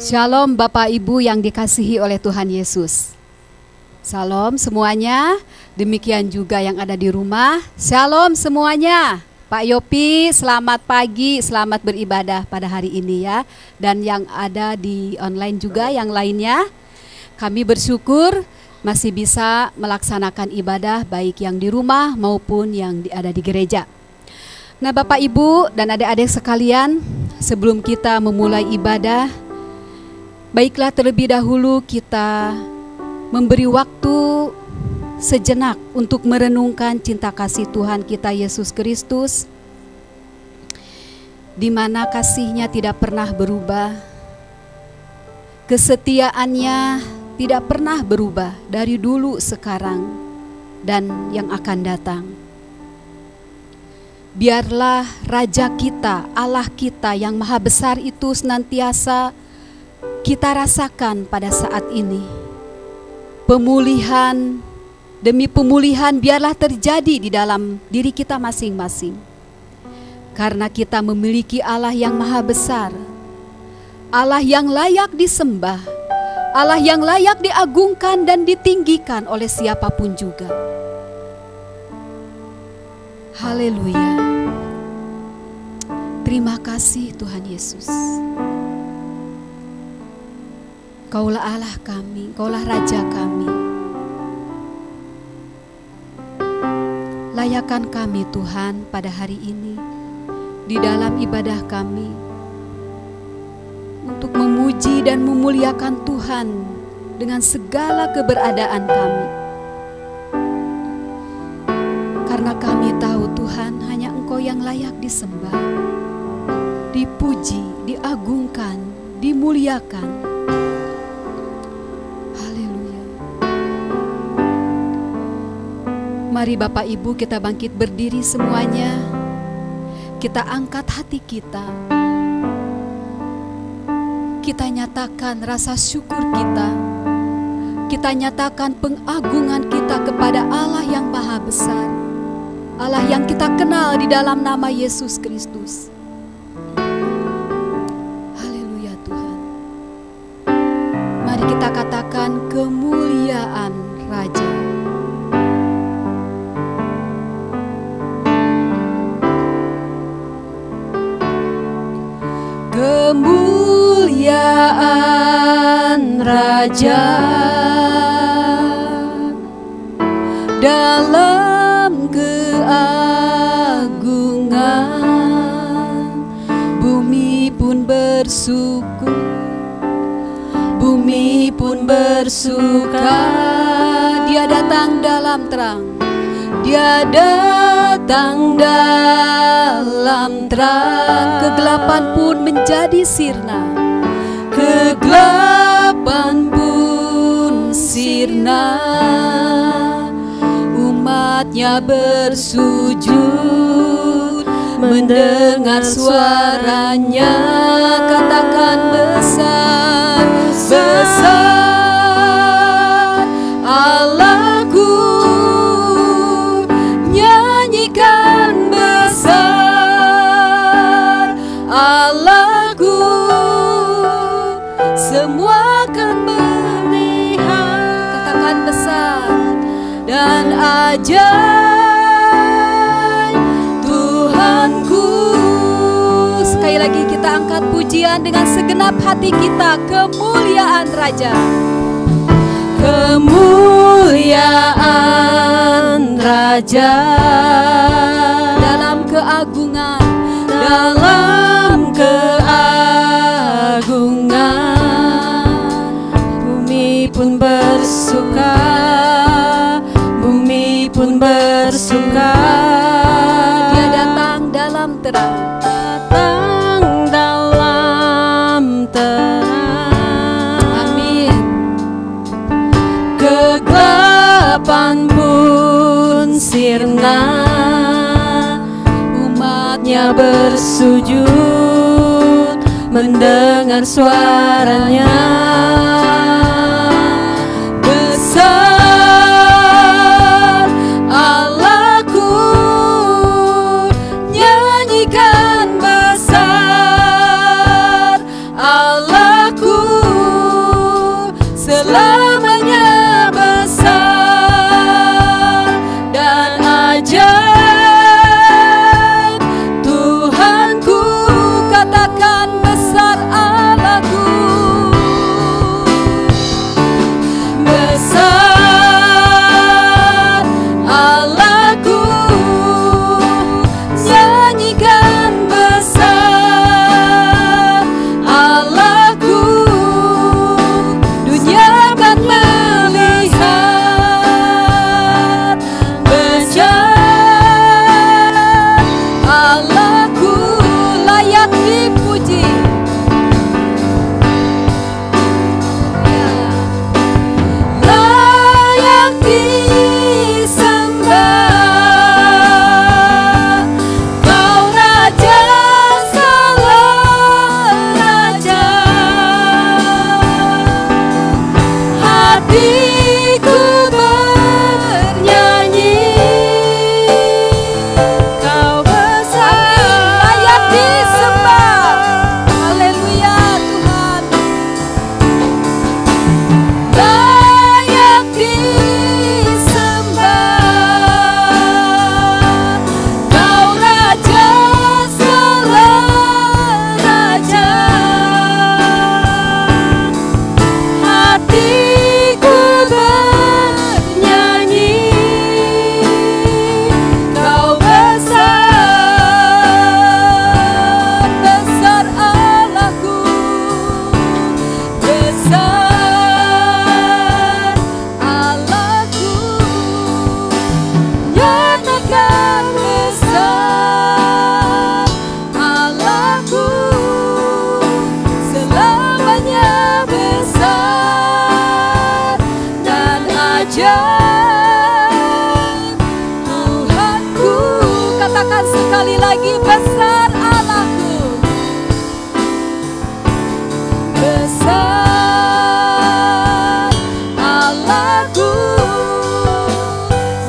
Shalom Bapak Ibu yang dikasihi oleh Tuhan Yesus. Shalom semuanya, demikian juga yang ada di rumah. Shalom semuanya. Pak Yopi, selamat pagi, selamat beribadah pada hari ini ya. Dan yang ada di online juga yang lainnya. Kami bersyukur masih bisa melaksanakan ibadah baik yang di rumah maupun yang ada di gereja. Nah Bapak Ibu dan adik-adik sekalian, sebelum kita memulai ibadah, baiklah terlebih dahulu kita memberi waktu sejenak untuk merenungkan cinta kasih Tuhan kita Yesus Kristus, di mana kasih-Nya tidak pernah berubah, kesetiaannya tidak pernah berubah dari dulu, sekarang, dan yang akan datang. Biarlah Raja kita, Allah kita yang maha besar itu senantiasa kita rasakan pada saat ini. Pemulihan demi pemulihan biarlah terjadi di dalam diri kita masing-masing. Karena kita memiliki Allah yang maha besar, Allah yang layak disembah, Allah yang layak diagungkan dan ditinggikan oleh siapapun juga. Haleluya. Terima kasih Tuhan Yesus. Kaulah Allah kami, Kaulah Raja kami. Layakan kami Tuhan pada hari ini di dalam ibadah kami untuk memuji dan memuliakan Tuhan dengan segala keberadaan kami. Karena kami tahu Tuhan hanya Engkau yang layak disembah, dipuji, diagungkan, dimuliakan. Haleluya. Mari Bapak Ibu kita bangkit berdiri semuanya. Kita angkat hati kita. Kita nyatakan rasa syukur kita. Kita nyatakan pengagungan kita kepada Allah yang maha besar, Allah yang kita kenal di dalam nama Yesus Kristus. Haleluya Tuhan. Mari kita katakan kemuliaan Raja. Kemuliaan Raja dalam keagungan, bumi pun bersyukur, bumi pun bersuka. Dia datang dalam terang, Dia datang dalam terang. Kegelapan pun menjadi sirna, kegelapan pun sirna. Umatnya bersujud mendengar suaranya. Katakan besar, besar Allahku. Nyanyikan besar Allahku. Semua akan melihat. Katakan besar dan ajaib Tuhanku. Sekali lagi kita angkat pujian dengan segenap hati kita. Kemuliaan Raja, kemuliaan Raja dalam keagungan, dalam keagungan. Bumi pun bersuka, bumi pun bersuka. Dia datang dalam terang, datang dalam terang. Amin. Kegelapan pun sirna, umatnya bersujud mendengar suaranya. Besar Allahku, nyanyikan besar Allahku. besar Allahku, nyatakan besar Allahku, selamanya besar dan ajaib Tuhanku. Katakan sekali lagi, besar Allahku, besar Allahku,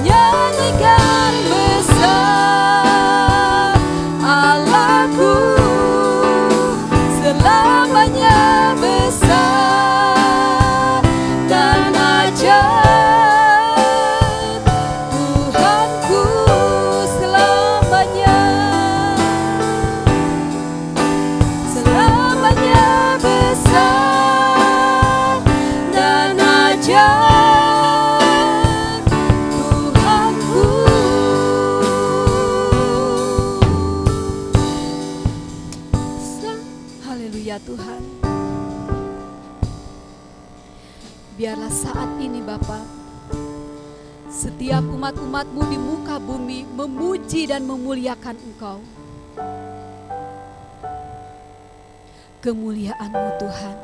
nyanyikan besar Allahku, selamanya besar dan ajaib Tuhanku, selamanya, selamanya besar dan ajaib Tuhanku. Haleluya Tuhan. Biarlah saat ini Bapa, setiap umat-umat-Mu di muka bumi memuji dan memuliakan Engkau. Kemuliaan-Mu Tuhan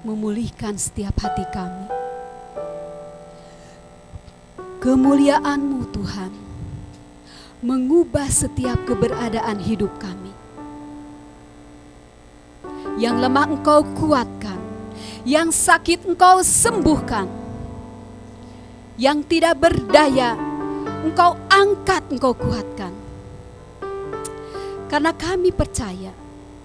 memulihkan setiap hati kami. Kemuliaan-Mu Tuhan mengubah setiap keberadaan hidup kami. Yang lemah Engkau kuatkan, yang sakit Engkau sembuhkan, yang tidak berdaya Engkau angkat, Engkau kuatkan. Karena kami percaya,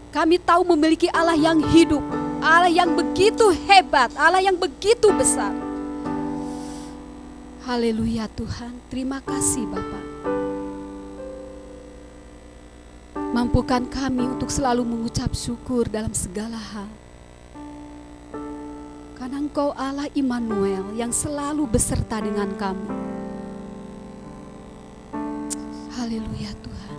kami tahu memiliki Allah yang hidup, Allah yang begitu hebat, Allah yang begitu besar. Haleluya Tuhan, terima kasih Bapa. Mampukan kami untuk selalu mengucap syukur dalam segala hal. Karena Engkau Allah Immanuel yang selalu beserta dengan kami. Haleluya Tuhan.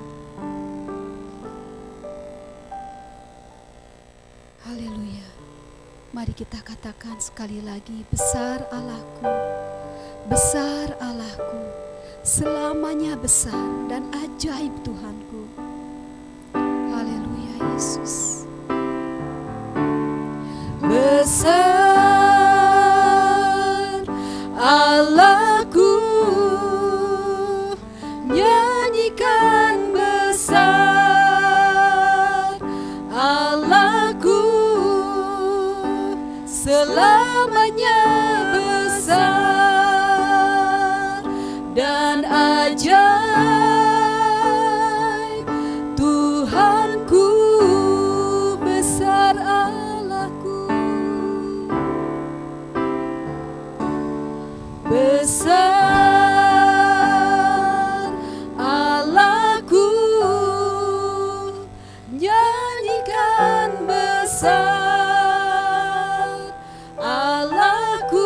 Haleluya. Mari kita katakan sekali lagi, besar Allahku, besar Allahku, selamanya besar dan ajaib Tuhanku. Haleluya Yesus. Besar Allahku, nyanyikan besar Allahku, selamanya besar dan ajaib Tuhanku, besar Allahku, besar Allahku, nyanyikan besar Allahku,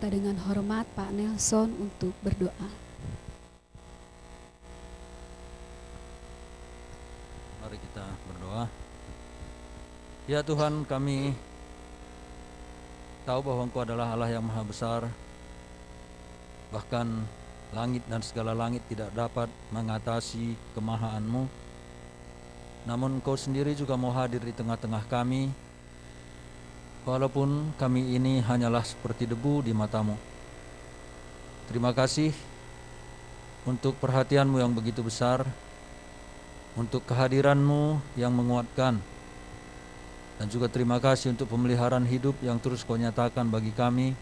minta dengan hormat Pak Nelson untuk berdoa. Mari kita berdoa. Ya Tuhan, kami tahu bahwa Engkau adalah Allah yang maha besar. Bahkan langit dan segala langit tidak dapat mengatasi kemahaan-Mu. Namun Engkau sendiri juga mau hadir di tengah-tengah kami, walaupun kami ini hanyalah seperti debu di mata-Mu. Terima kasih untuk perhatian-Mu yang begitu besar, untuk kehadiran-Mu yang menguatkan, dan juga terima kasih untuk pemeliharaan hidup yang terus Kau nyatakan bagi kami,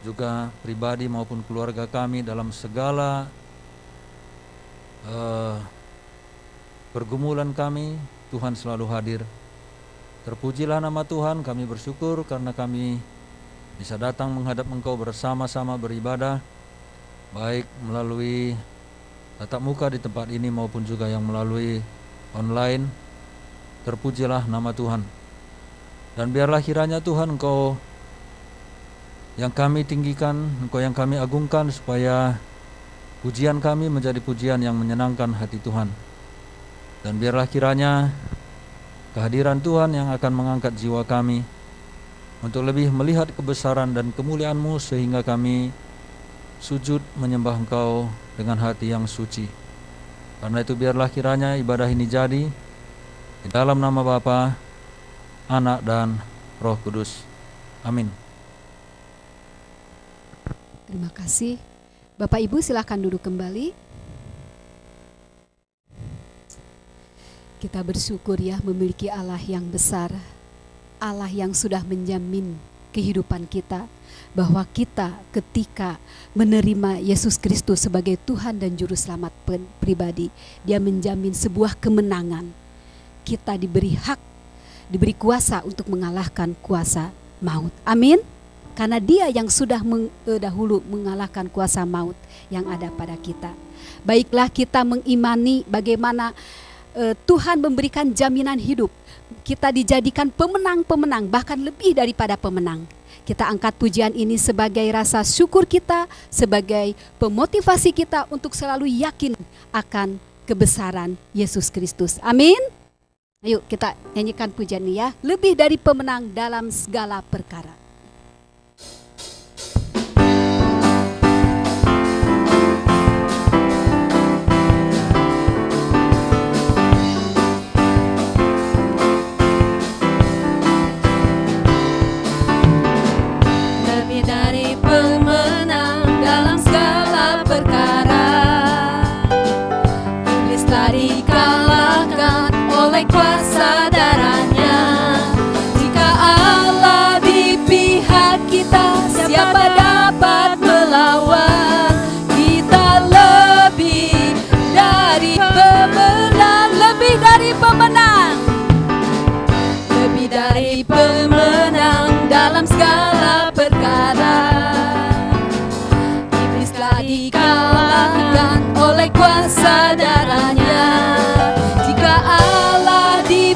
juga pribadi maupun keluarga kami dalam segala pergumulan kami. Tuhan selalu hadir. Terpujilah nama Tuhan, kami bersyukur karena kami bisa datang menghadap Engkau bersama-sama beribadah, baik melalui tatap muka di tempat ini maupun juga yang melalui online. Terpujilah nama Tuhan. Dan biarlah kiranya Tuhan Engkau yang kami tinggikan, Engkau yang kami agungkan, supaya pujian kami menjadi pujian yang menyenangkan hati Tuhan. Dan biarlah kiranya kehadiran Tuhan yang akan mengangkat jiwa kami untuk lebih melihat kebesaran dan kemuliaan-Mu, sehingga kami sujud menyembah Engkau dengan hati yang suci. Karena itu biarlah kiranya ibadah ini jadi di dalam nama Bapa, Anak, dan Roh Kudus. Amin. Terima kasih. Bapak Ibu silakan duduk kembali. Kita bersyukur ya memiliki Allah yang besar, Allah yang sudah menjamin kehidupan kita, bahwa kita ketika menerima Yesus Kristus sebagai Tuhan dan Juru Selamat pribadi, Dia menjamin sebuah kemenangan. Kita diberi hak, diberi kuasa untuk mengalahkan kuasa maut. Amin. Karena Dia yang sudah dahulu mengalahkan kuasa maut yang ada pada kita. Baiklah kita mengimani bagaimana Tuhan memberikan jaminan hidup. Kita dijadikan pemenang-pemenang, bahkan lebih daripada pemenang. Kita angkat pujian ini sebagai rasa syukur kita, sebagai pemotivasi kita untuk selalu yakin akan kebesaran Yesus Kristus. Amin. Ayo kita nyanyikan pujian ini ya. Lebih dari pemenang dalam segala perkara. Lebih dari pemenang dalam segala perkara. Iblis telah dikalahkan oleh kuasa darahnya. Jika Allah di pihak kita, siapa dapat melawan? Kita lebih dari pemenang, lebih dari pemenang, lebih dari pemenang dalam segala perkara. Iblis telah dikalahkan oleh kuasa darahnya.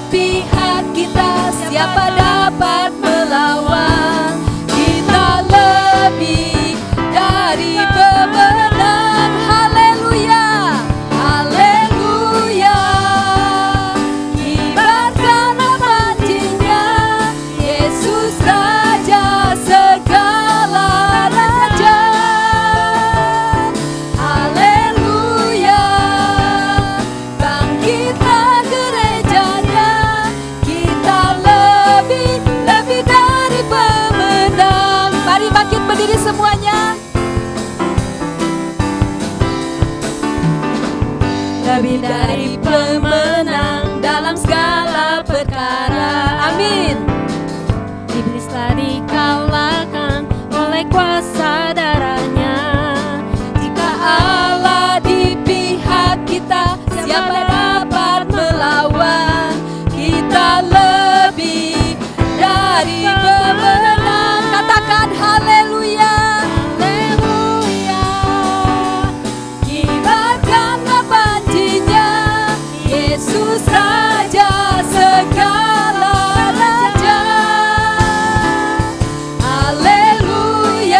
Pihak kita, siapa dapat melawan? Kita lebih dari pemenang. Haleluya, haleluya. Kibarkan panjinya, Yesus Raja segala raja. Haleluya, bangkitlah gerejanya. Lebih dari pemenang. Mari bangkit berdiri semuanya. Lebih dari pemenang dalam segala perkara. Amin. Iblis telah dikalahkan oleh kuasa darahnya. Jika Allah di pihak kita, siapa dapat melawan? Kita lebih dari pemenang. Katakan haleluya, haleluya. Kibarkanlah panjinya, Yesus Raja segala raja. Haleluya.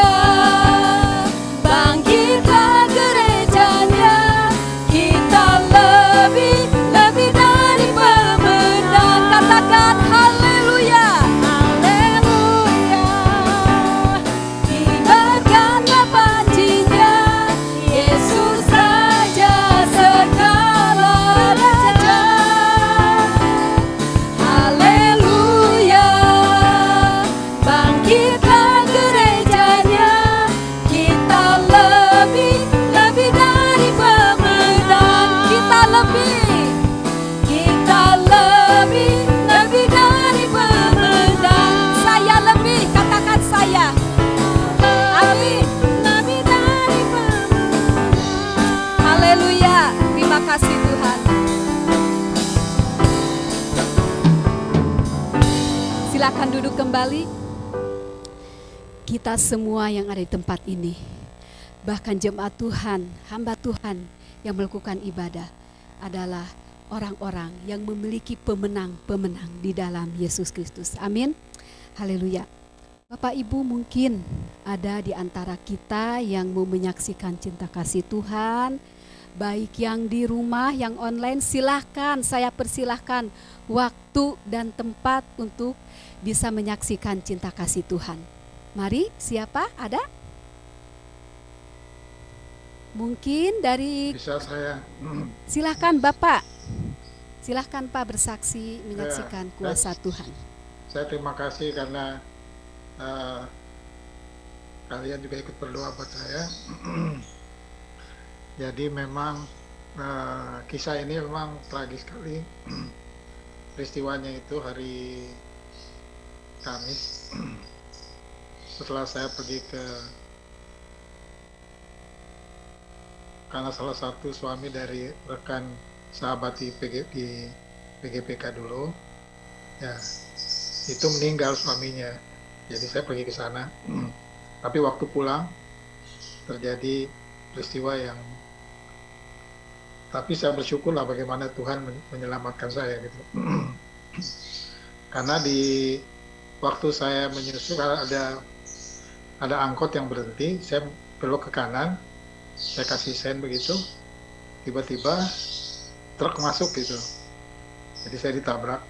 lebih dari pemenang. Saya lebih, katakan saya. Amin. Lebih dari pemenang. Haleluya. Terima kasih Tuhan. Silakan duduk kembali. Kita semua yang ada di tempat ini, bahkan jemaat Tuhan, hamba Tuhan yang melakukan ibadah adalah orang-orang yang memiliki pemenang-pemenang di dalam Yesus Kristus. Amin. Haleluya. Bapak Ibu mungkin ada di antara kita yang mau menyaksikan cinta kasih Tuhan, baik yang di rumah, yang online, silahkan, saya persilahkan waktu dan tempat untuk bisa menyaksikan cinta kasih Tuhan. Mari, siapa? Ada? Mungkin dari... Bisa saya. Silahkan Bapak. Silahkan Pak bersaksi menyaksikan kuasa Tuhan. Saya terima kasih karena kalian juga ikut berdoa buat saya. Jadi memang kisah ini memang tragis sekali. Peristiwanya itu hari Kamis. Setelah saya pergi karena salah satu suami dari rekan sahabat di PGPK dulu, ya itu meninggal suaminya. Jadi saya pergi ke sana. Tapi waktu pulang terjadi peristiwa yang, tapi saya bersyukurlah bagaimana Tuhan menyelamatkan saya gitu. Karena di waktu saya menyusul ada angkot yang berhenti, saya belok ke kanan, saya kasih sen begitu, tiba-tiba truk masuk gitu, jadi saya ditabrak,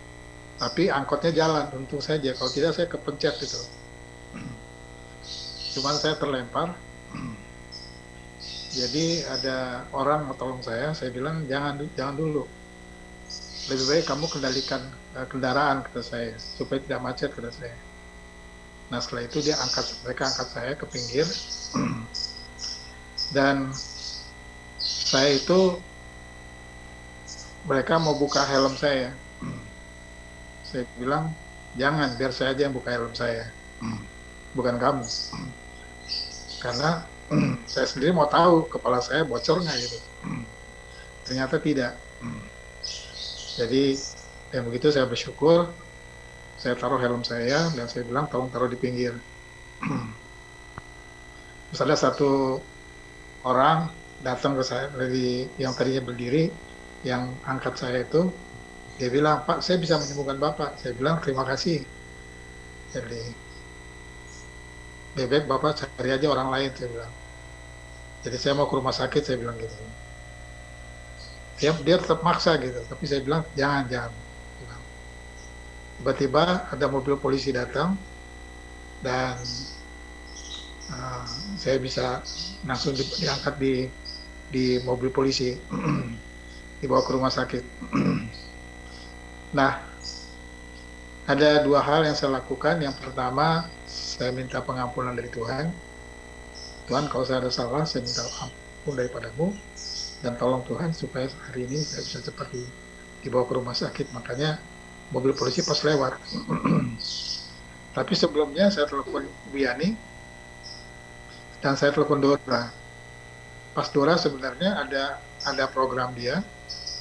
tapi angkotnya jalan, untung saja, kalau tidak saya kepencet gitu, cuman saya terlempar. Jadi ada orang mau tolong saya bilang jangan dulu, lebih baik kamu kendalikan kendaraan, kata saya, supaya tidak macet, kata saya. Nah setelah itu mereka angkat saya ke pinggir, dan saya itu, mereka mau buka helm saya. Saya bilang jangan, biar saya aja yang buka helm saya, bukan kamu, karena saya sendiri mau tahu kepala saya bocor nggak gitu. Ternyata tidak. Jadi yang begitu saya bersyukur. Saya taruh helm saya dan saya bilang tolong taruh di pinggir. Terus ada satu orang datang ke saya dari yang tadinya berdiri, yang angkat saya itu, dia bilang, Pak, saya bisa menyembuhkan Bapak. Saya bilang terima kasih. Jadi bebek Bapak cari aja orang lain, saya bilang. Jadi saya mau ke rumah sakit, saya bilang gitu. Dia tetap maksa gitu, tapi saya bilang jangan. Tiba-tiba ada mobil polisi datang dan saya bisa langsung diangkat di mobil polisi, dibawa ke rumah sakit. Nah, ada dua hal yang saya lakukan. Yang pertama, saya minta pengampunan dari Tuhan. Tuhan, kalau saya ada salah, saya minta ampun daripadamu, dan tolong Tuhan supaya hari ini saya bisa cepat dibawa ke rumah sakit. Makanya mobil polisi pas lewat. Tapi sebelumnya saya telepon Bu Yani dan saya telepon Dora. Pas Dora sebenarnya ada program dia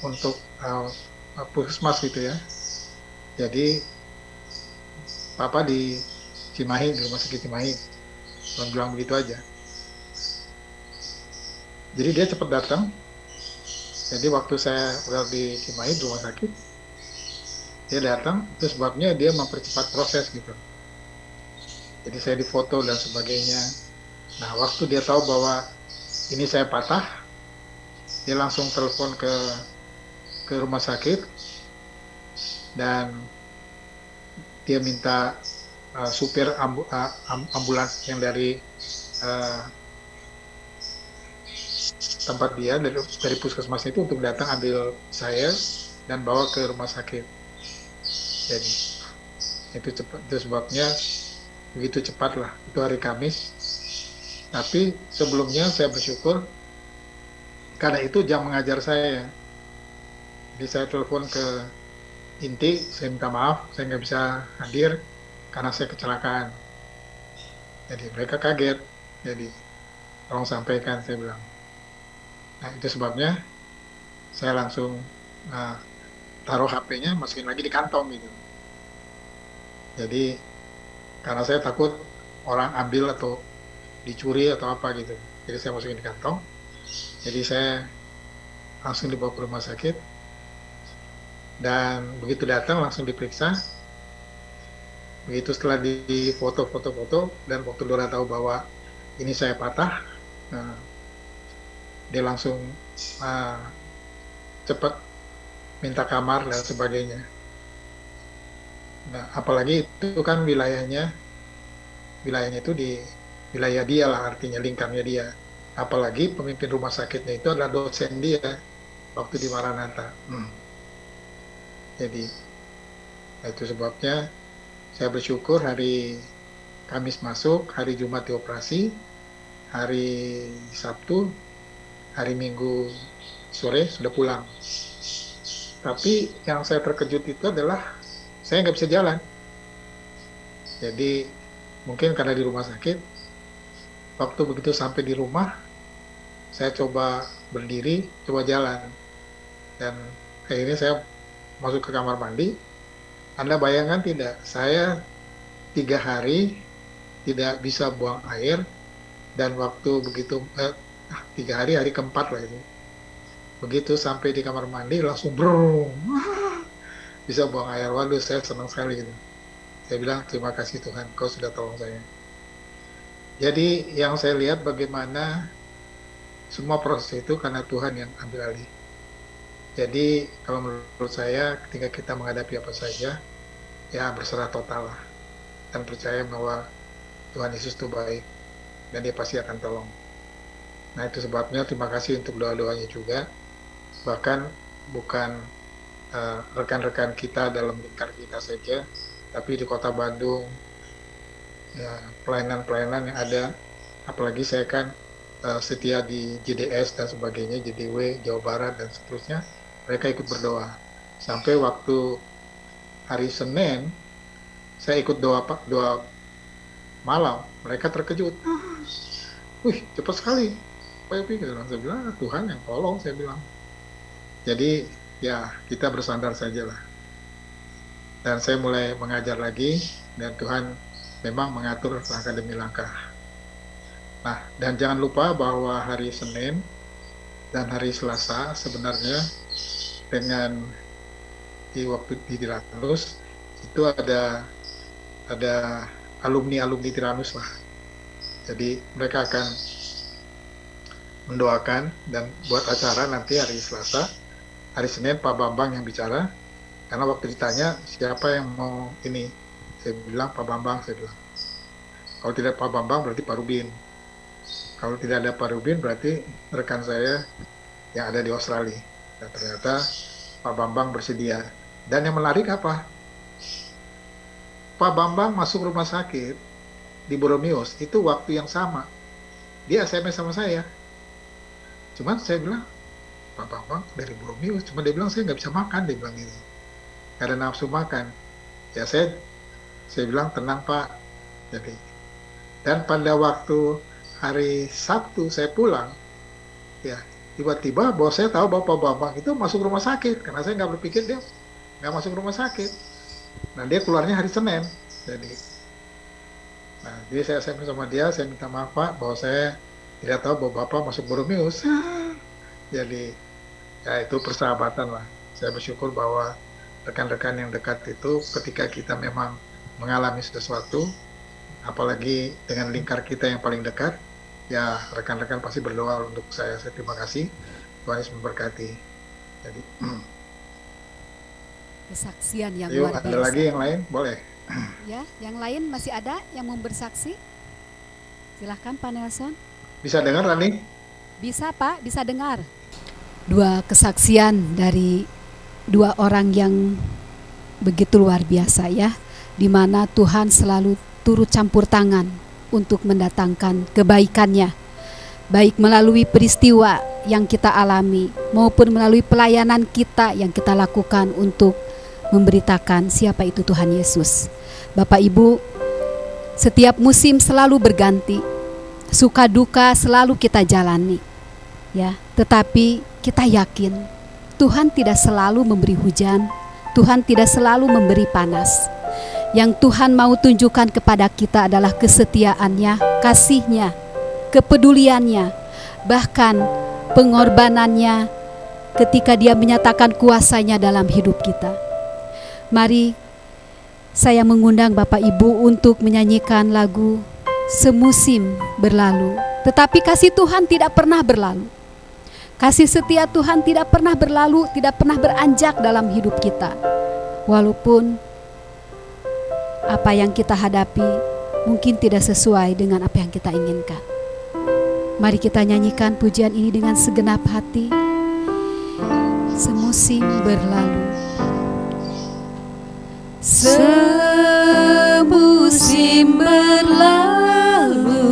untuk puskesmas gitu ya. Jadi Papa di Cimahi, di rumah sakit Cimahi, cuma bilang begitu aja. Jadi dia cepat datang. Jadi waktu saya udah di Cimahi di rumah sakit, dia datang, itu sebabnya dia mempercepat proses gitu. Jadi saya difoto dan sebagainya. Nah waktu dia tahu bahwa ini saya patah, dia langsung telepon ke rumah sakit dan dia minta supir ambulans yang dari tempat dia dari puskesmas itu untuk datang ambil saya dan bawa ke rumah sakit. Jadi itu sebabnya begitu cepat lah, itu hari Kamis. Tapi sebelumnya saya bersyukur karena itu jam mengajar saya. Jadi saya telepon ke inti saya minta maaf, saya nggak bisa hadir karena saya kecelakaan. Jadi mereka kaget. Jadi tolong sampaikan, saya bilang. Nah itu sebabnya saya langsung taruh HP-nya, masukin lagi di kantong gitu. Jadi karena saya takut orang ambil atau dicuri atau apa gitu. Jadi saya masukin di kantong. Jadi saya langsung dibawa ke rumah sakit. Dan begitu datang langsung diperiksa. Begitu setelah di foto-foto dan waktu Dora tahu bahwa ini saya patah, dia langsung cepat minta kamar dan sebagainya. Nah, apalagi itu kan wilayahnya itu di wilayah dia lah, artinya lingkarnya dia. Apalagi pemimpin rumah sakitnya itu adalah dosen dia waktu di Maranatha. Jadi itu sebabnya saya bersyukur hari Kamis masuk, hari Jumat dioperasi, hari Sabtu, hari Minggu sore sudah pulang. Tapi yang saya terkejut itu adalah saya nggak bisa jalan. Jadi mungkin karena di rumah sakit, waktu begitu sampai di rumah, saya coba berdiri, coba jalan. Dan akhirnya saya masuk ke kamar mandi. Anda bayangkan tidak, saya 3 hari tidak bisa buang air, dan waktu begitu 3 hari, hari keempat lah itu. Begitu sampai di kamar mandi langsung brum, bisa buang air. Waduh, saya senang sekali gitu. Saya bilang terima kasih Tuhan, Kau sudah tolong saya. Jadi yang saya lihat bagaimana semua proses itu karena Tuhan yang ambil alih. Jadi kalau menurut saya ketika kita menghadapi apa saja, ya berserah total lah. Dan percaya bahwa Tuhan Yesus itu baik dan Dia pasti akan tolong. Nah itu sebabnya terima kasih untuk doa-doanya juga. Bahkan bukan rekan-rekan kita dalam lingkar kita saja, tapi di kota Bandung, ya, pelayanan-pelayanan yang ada. Apalagi saya kan setia di JDS dan sebagainya, JDW, Jawa Barat dan seterusnya. Mereka ikut berdoa. Sampai waktu hari Senin, saya ikut doa malam. Mereka terkejut. Wih, cepat sekali. Saya bilang, Tuhan yang tolong, saya bilang. Jadi, ya, kita bersandar sajalah. Dan saya mulai mengajar lagi, dan Tuhan memang mengatur langkah demi langkah. Nah, dan jangan lupa bahwa hari Senin dan hari Selasa sebenarnya dengan di waktu di Tiranus itu ada alumni Tiranus lah. Jadi mereka akan mendoakan dan buat acara nanti hari Selasa. Hari Senin Pak Bambang yang bicara, karena waktu ditanya siapa yang mau ini, saya bilang Pak Bambang, saya bilang. Kalau tidak Pak Bambang berarti Pak Rubin. Kalau tidak ada Pak Rubin berarti rekan saya yang ada di Australia. Dan ternyata Pak Bambang bersedia. Dan yang menarik apa? Pak Bambang masuk rumah sakit di Boromius itu waktu yang sama. Dia SMS sama saya. Cuman saya bilang, Pak Bambang dari Boromius. Cuma dia bilang saya nggak bisa makan, dia bilang gitu. Nggak ada nafsu makan. Ya saya bilang tenang Pak. Jadi, dan pada waktu hari Sabtu saya pulang, ya tiba-tiba bahwa saya tahu bahwa Pak Bambang itu masuk rumah sakit, karena saya nggak berpikir dia nggak masuk rumah sakit. Nah dia keluarnya hari Senin. Jadi saya SMS sama dia, saya minta maaf Pak bahwa saya tidak tahu bahwa Bapak masuk Boromius. Jadi ya itu persahabatan lah. Saya bersyukur bahwa rekan-rekan yang dekat itu ketika kita memang mengalami sesuatu, apalagi dengan lingkar kita yang paling dekat, ya rekan-rekan pasti berdoa untuk saya. Saya terima kasih. Tuhan Yesus memberkati. Jadi kesaksian yang yuk, luar biasa. ada lagi yang lain? Boleh. Ya, yang lain masih ada yang mau bersaksi? Silahkan Pak Nelson. Bisa dengar Rani? Bisa Pak, bisa dengar. 2 kesaksian dari 2 orang yang begitu luar biasa ya, di mana Tuhan selalu turut campur tangan untuk mendatangkan kebaikannya, baik melalui peristiwa yang kita alami maupun melalui pelayanan kita yang kita lakukan untuk memberitakan siapa itu Tuhan Yesus. Bapak Ibu, setiap musim selalu berganti, suka duka selalu kita jalani, ya. Tetapi kita yakin Tuhan tidak selalu memberi hujan, Tuhan tidak selalu memberi panas. Yang Tuhan mau tunjukkan kepada kita adalah kesetiaannya, kasihnya, kepeduliannya, bahkan pengorbanannya ketika Dia menyatakan kuasanya dalam hidup kita. Mari saya mengundang Bapak Ibu untuk menyanyikan lagu Semusim Berlalu. Tetapi kasih Tuhan tidak pernah berlalu. Kasih setia Tuhan tidak pernah berlalu, tidak pernah beranjak dalam hidup kita. Walaupun apa yang kita hadapi mungkin tidak sesuai dengan apa yang kita inginkan. Mari kita nyanyikan pujian ini dengan segenap hati. Semusim berlalu. Semusim berlalu,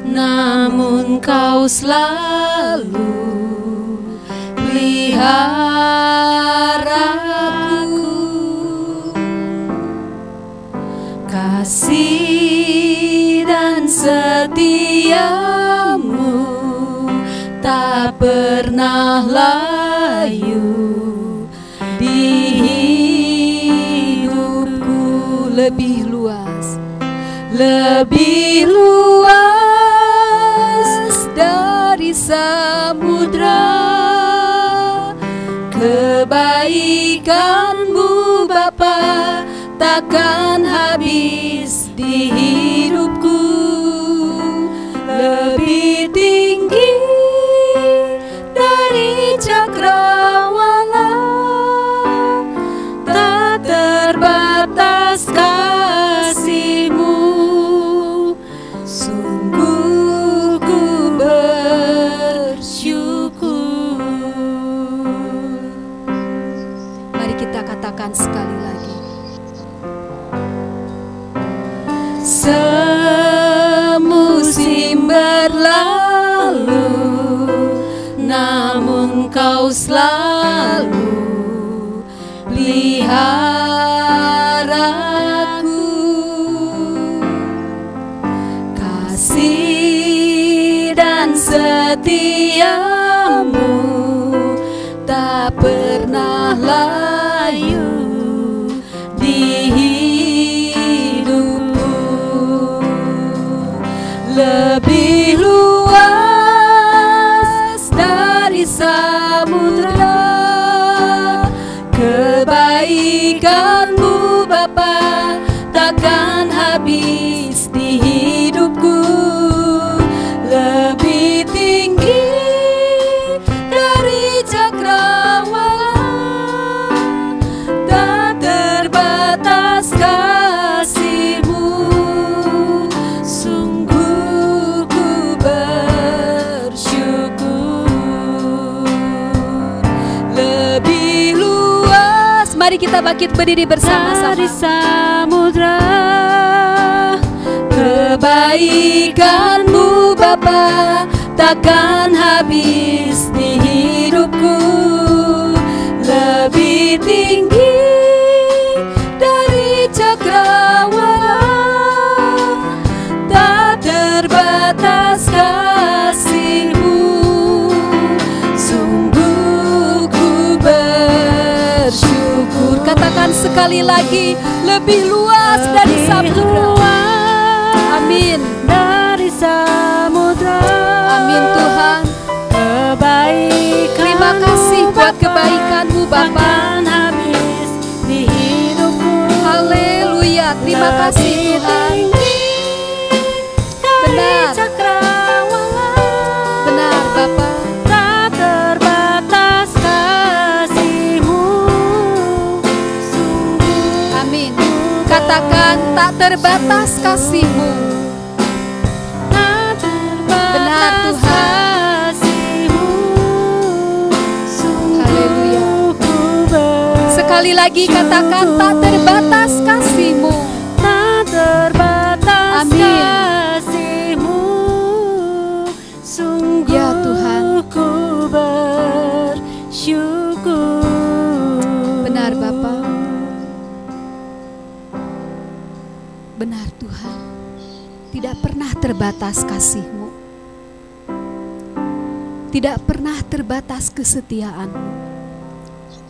namun Kau selalu peliharaku. Kasih dan setiamu tak pernah layu di hidupku. Lebih luas, lebih luas dari samudra. Kebaikan-Mu Bapa takkan habis di hidupku. Lebih tinggi dari cakrawala, tak terbatas kasih-Mu. Sungguh ku bersyukur. mari kita katakan sekali lagi. Semusim berlalu, namun Kau selalu peliharaku. Kasih dan setiamu tak pernah layu di hidupku. Lebih luas dari samudra. Kebaikan-Mu Bapa takkan habis di hidupku. Lebih tinggi dari cakrawala, tak terbatas kasih-Mu. Sungguh ku bersyukur. Lebih luas, Mari kita bangkit berdiri bersama-sama. dari samudra. Kebaikan-Mu Bapa takkan habis di hidupku. Lebih tinggi dari cakrawala, tak terbatas kasih-Mu. Sungguh ku bersyukur. Katakan sekali lagi, lebih luas dari samudra. Amin. Dari samudra. Amin Tuhan. Kebaikan Terima kasih buat kebaikan-Mu Bapa. takkan habis di hidupku. Haleluya. Terima kasih Tuhan. Benar. Benar Bapa. Tak terbatas kasih-Mu. Sungguh Amin. Katakan tak terbatas kasih-Mu. tak Benar, terbatas Tuhan. kasih-Mu. Sungguh Haleluya. ku Sekali lagi katakan tak terbatas kasih-Mu. tak terbatas Amin. kasih-Mu. Sungguh Ya, Tuhan. ku bersyukur. Benar Bapa. Benar Tuhan, tidak pernah terbatas kasih-Mu, tidak pernah terbatas kesetiaan-Mu,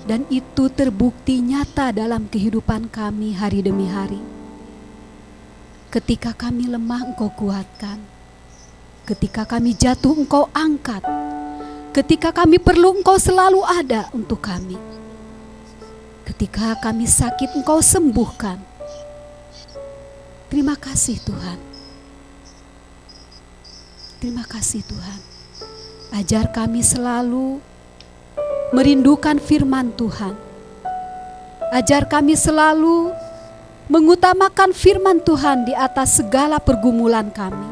dan itu terbukti nyata dalam kehidupan kami hari demi hari. Ketika kami lemah, Engkau kuatkan. Ketika kami jatuh, Engkau angkat. Ketika kami perlu, Engkau selalu ada untuk kami. Ketika kami sakit, Engkau sembuhkan. Terima kasih Tuhan. Terima kasih Tuhan. Ajar kami selalu merindukan firman Tuhan. Ajar kami selalu mengutamakan firman Tuhan di atas segala pergumulan kami.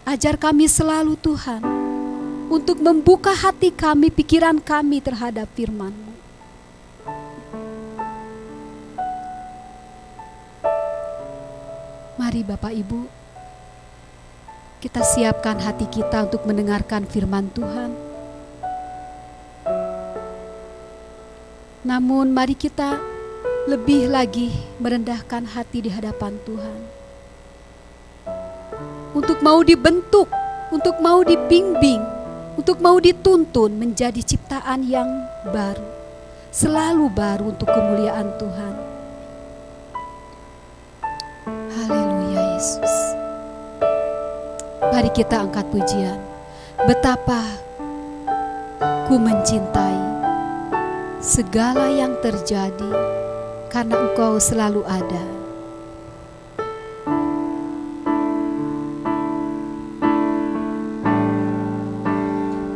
Ajar kami selalu Tuhan untuk membuka hati kami, pikiran kami terhadap firman-Mu. Mari Bapak Ibu, kita siapkan hati kita untuk mendengarkan firman Tuhan. Namun mari kita lebih lagi merendahkan hati di hadapan Tuhan. Untuk mau dibentuk, untuk mau dibimbing, untuk mau dituntun menjadi ciptaan yang baru. Selalu baru untuk kemuliaan Tuhan. Haleluya Yesus. Mari kita angkat pujian. Betapa ku mencintai segala yang terjadi, karena Engkau selalu ada.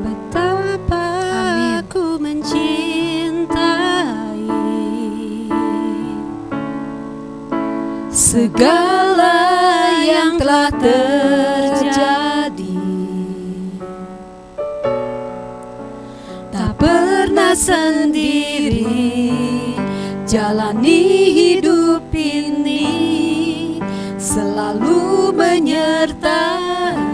Betapa ku mencintai segala yang telah terjadi, tak pernah sendiri jalani hidup ini, selalu menyertai.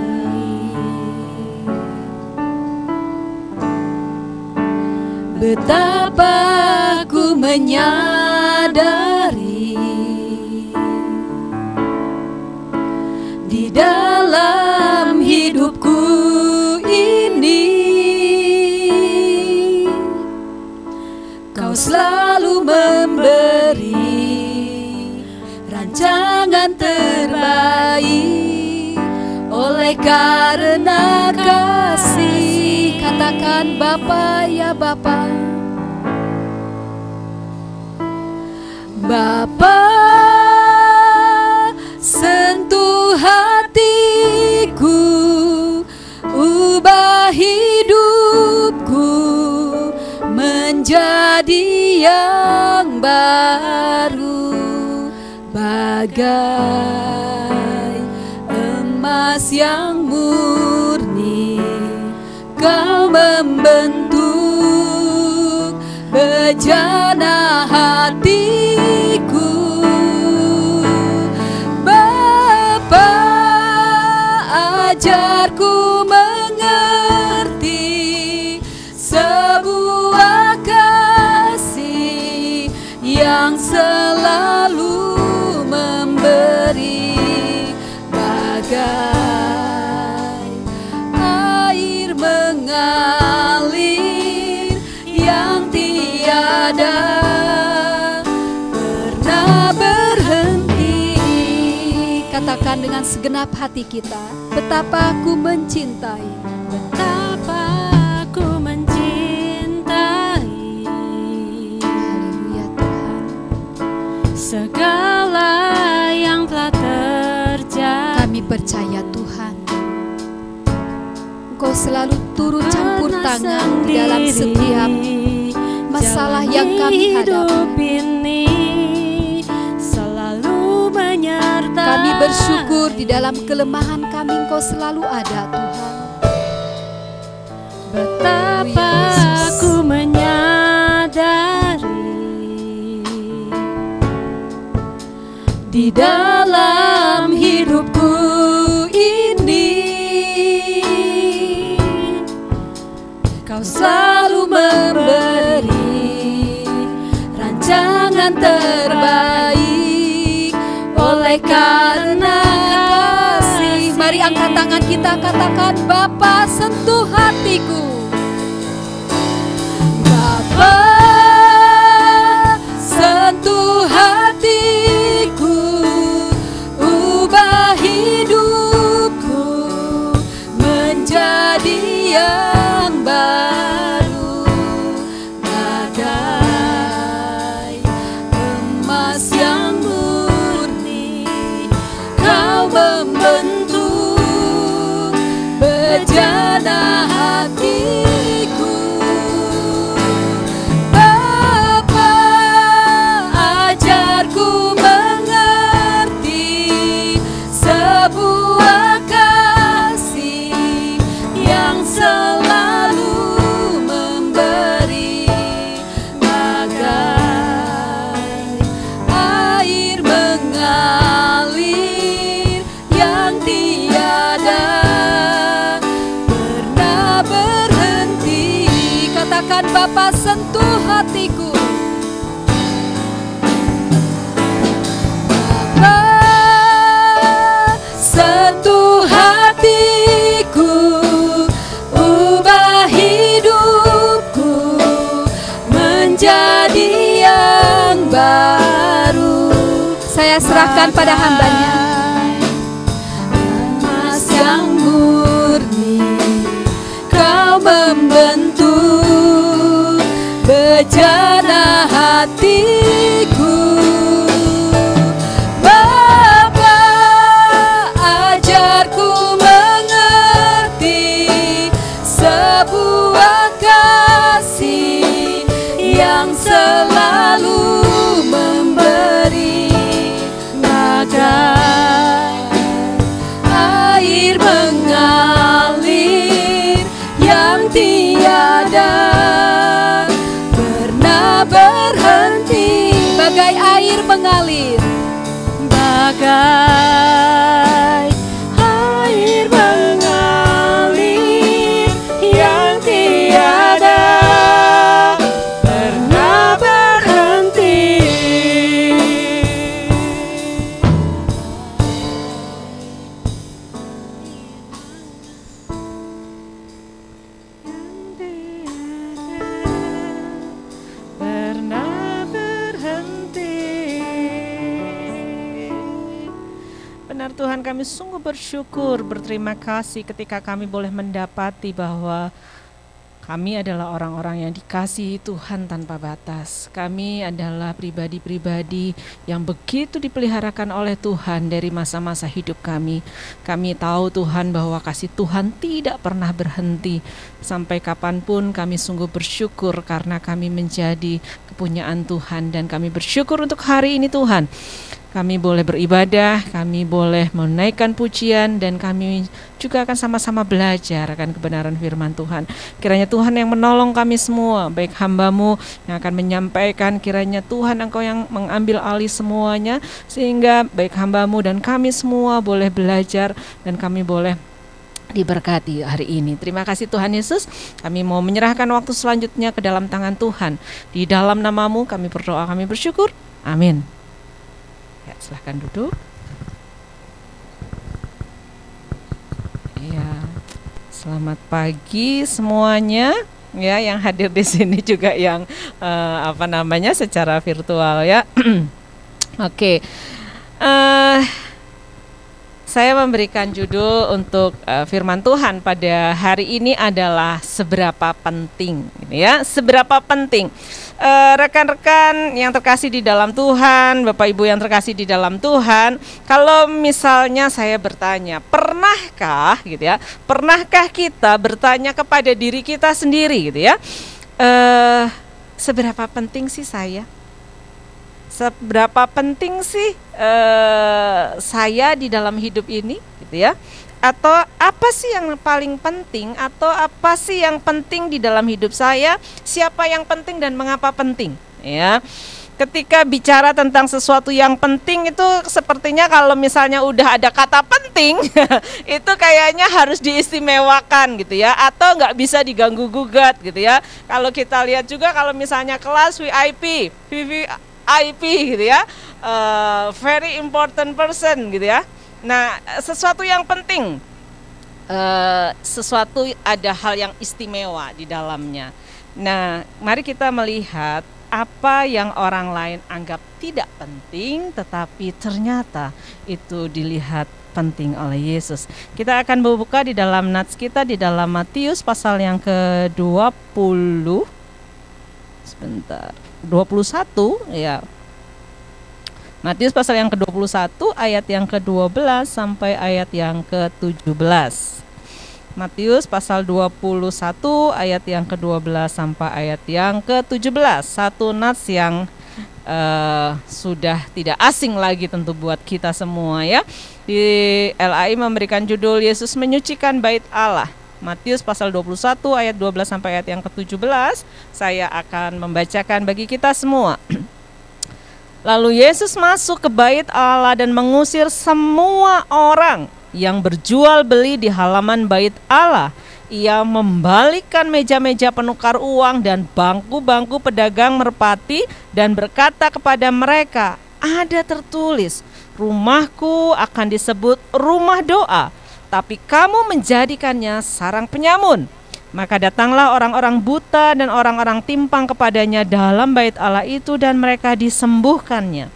Betapa ku menyadari di dalam hidupku ini, Kau selalu memberi rancangan terbaik. Oleh karena kasih, Katakan Bapa, ya Bapa. Bapa, sentuh hatiku, ubah hidupku menjadi yang baru, bagai emas yang murni. Kau membentuk bejana hatiku. Bapa, ajarku mengerti sebuah kasih yang selalu memberi, bagai air mengalir yang tiada pernah berhenti. Katakan dengan segenap hati kita, betapa ku mencintai. Betapa ku mencintai Haleluya Tuhan. segala yang telah terjadi. Kami percaya Tuhan, Engkau selalu turut campur tangan di dalam setiap masalah yang kami hadapi. Ini selalu menyertai. Kami bersyukur di dalam kelemahan kami Engkau selalu ada Tuhan. Betapa Yesus. ku menyadari di dalam hidupku ini, Kau selalu memberi rancangan terbaik. tangan kita, katakan, Bapa sentuh hatiku. Bapa sentuh hatiku, ubah hidupku menjadi yang baru, bagai emas yang murni Kau membentuk bejana hatiku. Bapa, ajarku mengerti sebuah kasih yang selalu memberi, bagai air mengalir yang tiada pernah berhenti. Katakan, Bapa sentuh hatiku. Bapa sentuh hatiku, ubah hidupku menjadi yang baru. Saya serahkan pada hamba-Nya. Emas yang murni Kau membentuk bejana hatiku. Bapa, ajarku mengerti sebuah kasih yang selalu memberi, bagai air mengalir yang tiada pernah berhenti, bagai air mengalir, bagai air mengalir yang tiada pernah berhenti. Pernah berhenti. Benar Tuhan, kami sungguh bersyukur, berterima kasih ketika kami boleh mendapati bahwa kami adalah orang-orang yang dikasihi Tuhan tanpa batas. Kami adalah pribadi-pribadi yang begitu dipeliharakan oleh Tuhan dari masa-masa hidup kami. Kami tahu Tuhan bahwa kasih Tuhan tidak pernah berhenti. Sampai kapanpun kami sungguh bersyukur karena kami menjadi kepunyaan Tuhan. Dan kami bersyukur untuk hari ini Tuhan. Kami boleh beribadah, kami boleh menaikkan pujian, dan kami juga akan sama-sama belajar akan kebenaran firman Tuhan. Kiranya Tuhan yang menolong kami semua, baik hamba-Mu yang akan menyampaikan, kiranya Tuhan Engkau yang mengambil alih semuanya, sehingga baik hamba-Mu dan kami semua boleh belajar dan kami boleh diberkati hari ini. Terima kasih Tuhan Yesus. Kami mau menyerahkan waktu selanjutnya ke dalam tangan Tuhan. Di dalam nama-Mu kami berdoa, kami bersyukur. Amin. Ya, silahkan duduk. Ya, selamat pagi semuanya. Ya, yang hadir di sini juga yang secara virtual ya. Oke. Saya memberikan judul untuk firman Tuhan pada hari ini adalah seberapa penting, ya, seberapa penting. Rekan-rekan yang terkasih di dalam Tuhan, Bapak Ibu yang terkasih di dalam Tuhan, kalau misalnya saya bertanya, pernahkah gitu ya? Pernahkah kita bertanya kepada diri kita sendiri gitu ya? Seberapa penting sih saya? Seberapa penting sih saya di dalam hidup ini gitu ya? Atau apa sih yang paling penting, atau apa sih yang penting di dalam hidup saya? Siapa yang penting dan mengapa penting? Ya. Ketika bicara tentang sesuatu yang penting itu sepertinya kalau misalnya udah ada kata penting itu kayaknya harus diistimewakan gitu ya, atau nggak bisa diganggu gugat gitu ya. Kalau kita lihat juga kalau misalnya kelas VIP, VVIP gitu ya, very important person gitu ya. Nah, sesuatu yang penting sesuatu, ada hal yang istimewa di dalamnya. Nah, mari kita melihat apa yang orang lain anggap tidak penting, tetapi ternyata itu dilihat penting oleh Yesus. Kita akan membuka di dalam nats kita di dalam Matius pasal yang ke-20. Sebentar. 21 ya. Matius pasal yang ke-21 ayat yang ke-12 sampai ayat yang ke-17. Matius pasal 21 ayat yang ke-12 sampai ayat yang ke-17. Satu nats yang sudah tidak asing lagi tentu buat kita semua ya. Di LAI memberikan judul Yesus menyucikan bait Allah. Matius pasal 21 ayat 12 sampai ayat yang ke-17. Saya akan membacakan bagi kita semua. Lalu Yesus masuk ke bait Allah dan mengusir semua orang yang berjual beli di halaman bait Allah. Ia membalikkan meja-meja penukar uang dan bangku-bangku pedagang merpati dan berkata kepada mereka, ada tertulis, rumahku akan disebut rumah doa, tapi kamu menjadikannya sarang penyamun. Maka datanglah orang-orang buta dan orang-orang timpang kepadanya dalam bait Allah itu dan mereka disembuhkannya.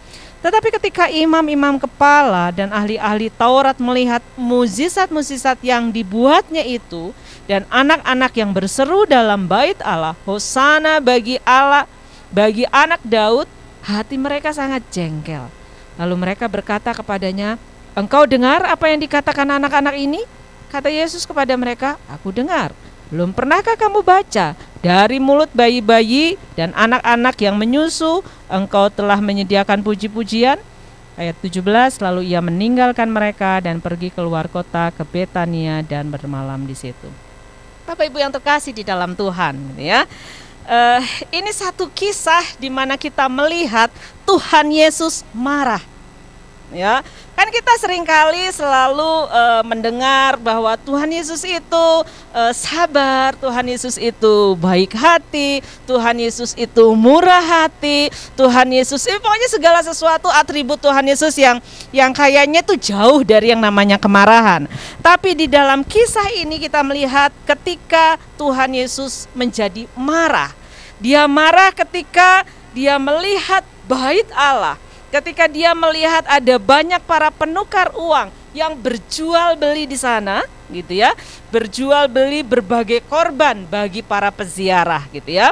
Tetapi ketika imam-imam kepala dan ahli-ahli Taurat melihat mukjizat-mukjizat yang dibuatnya itu dan anak-anak yang berseru dalam bait Allah, Hosana bagi Allah, bagi anak Daud, hati mereka sangat jengkel. Lalu mereka berkata kepadanya, engkau dengar apa yang dikatakan anak-anak ini? Kata Yesus kepada mereka, aku dengar. Belum pernahkah kamu baca, dari mulut bayi-bayi dan anak-anak yang menyusu, engkau telah menyediakan puji-pujian? Ayat 17, lalu ia meninggalkan mereka dan pergi keluar kota ke Betania dan bermalam di situ. Bapak Ibu yang terkasih di dalam Tuhan, ya. Ini satu kisah di mana kita melihat Tuhan Yesus marah. Ya, kan kita seringkali selalu mendengar bahwa Tuhan Yesus itu sabar, Tuhan Yesus itu baik hati, Tuhan Yesus itu murah hati, Tuhan Yesus pokoknya segala sesuatu atribut Tuhan Yesus yang kayaknya tuh jauh dari yang namanya kemarahan. Tapi di dalam kisah ini kita melihat ketika Tuhan Yesus menjadi marah. Dia marah ketika dia melihat bait Allah. Ketika dia melihat ada banyak para penukar uang yang berjual beli di sana, gitu ya, berjual beli berbagai korban bagi para peziarah, gitu ya,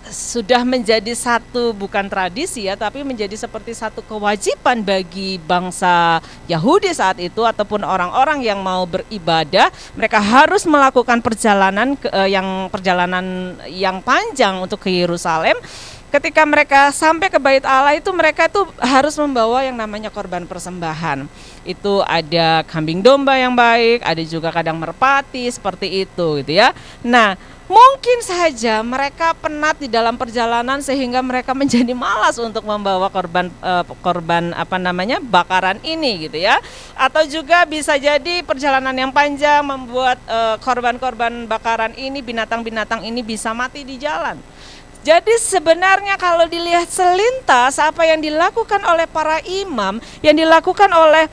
sudah menjadi satu bukan tradisi ya, tapi menjadi seperti satu kewajiban bagi bangsa Yahudi saat itu ataupun orang-orang yang mau beribadah, mereka harus melakukan perjalanan yang panjang untuk ke Yerusalem. Ketika mereka sampai ke bait Allah itu mereka itu harus membawa yang namanya korban persembahan. Itu ada kambing domba yang baik, ada juga kadang merpati seperti itu gitu ya. Nah, mungkin saja mereka penat di dalam perjalanan sehingga mereka menjadi malas untuk membawa korban bakaran ini gitu ya. Atau juga bisa jadi perjalanan yang panjang membuat korban-korban bakaran ini, binatang-binatang ini bisa mati di jalan. Jadi sebenarnya kalau dilihat selintas apa yang dilakukan oleh para imam, yang dilakukan oleh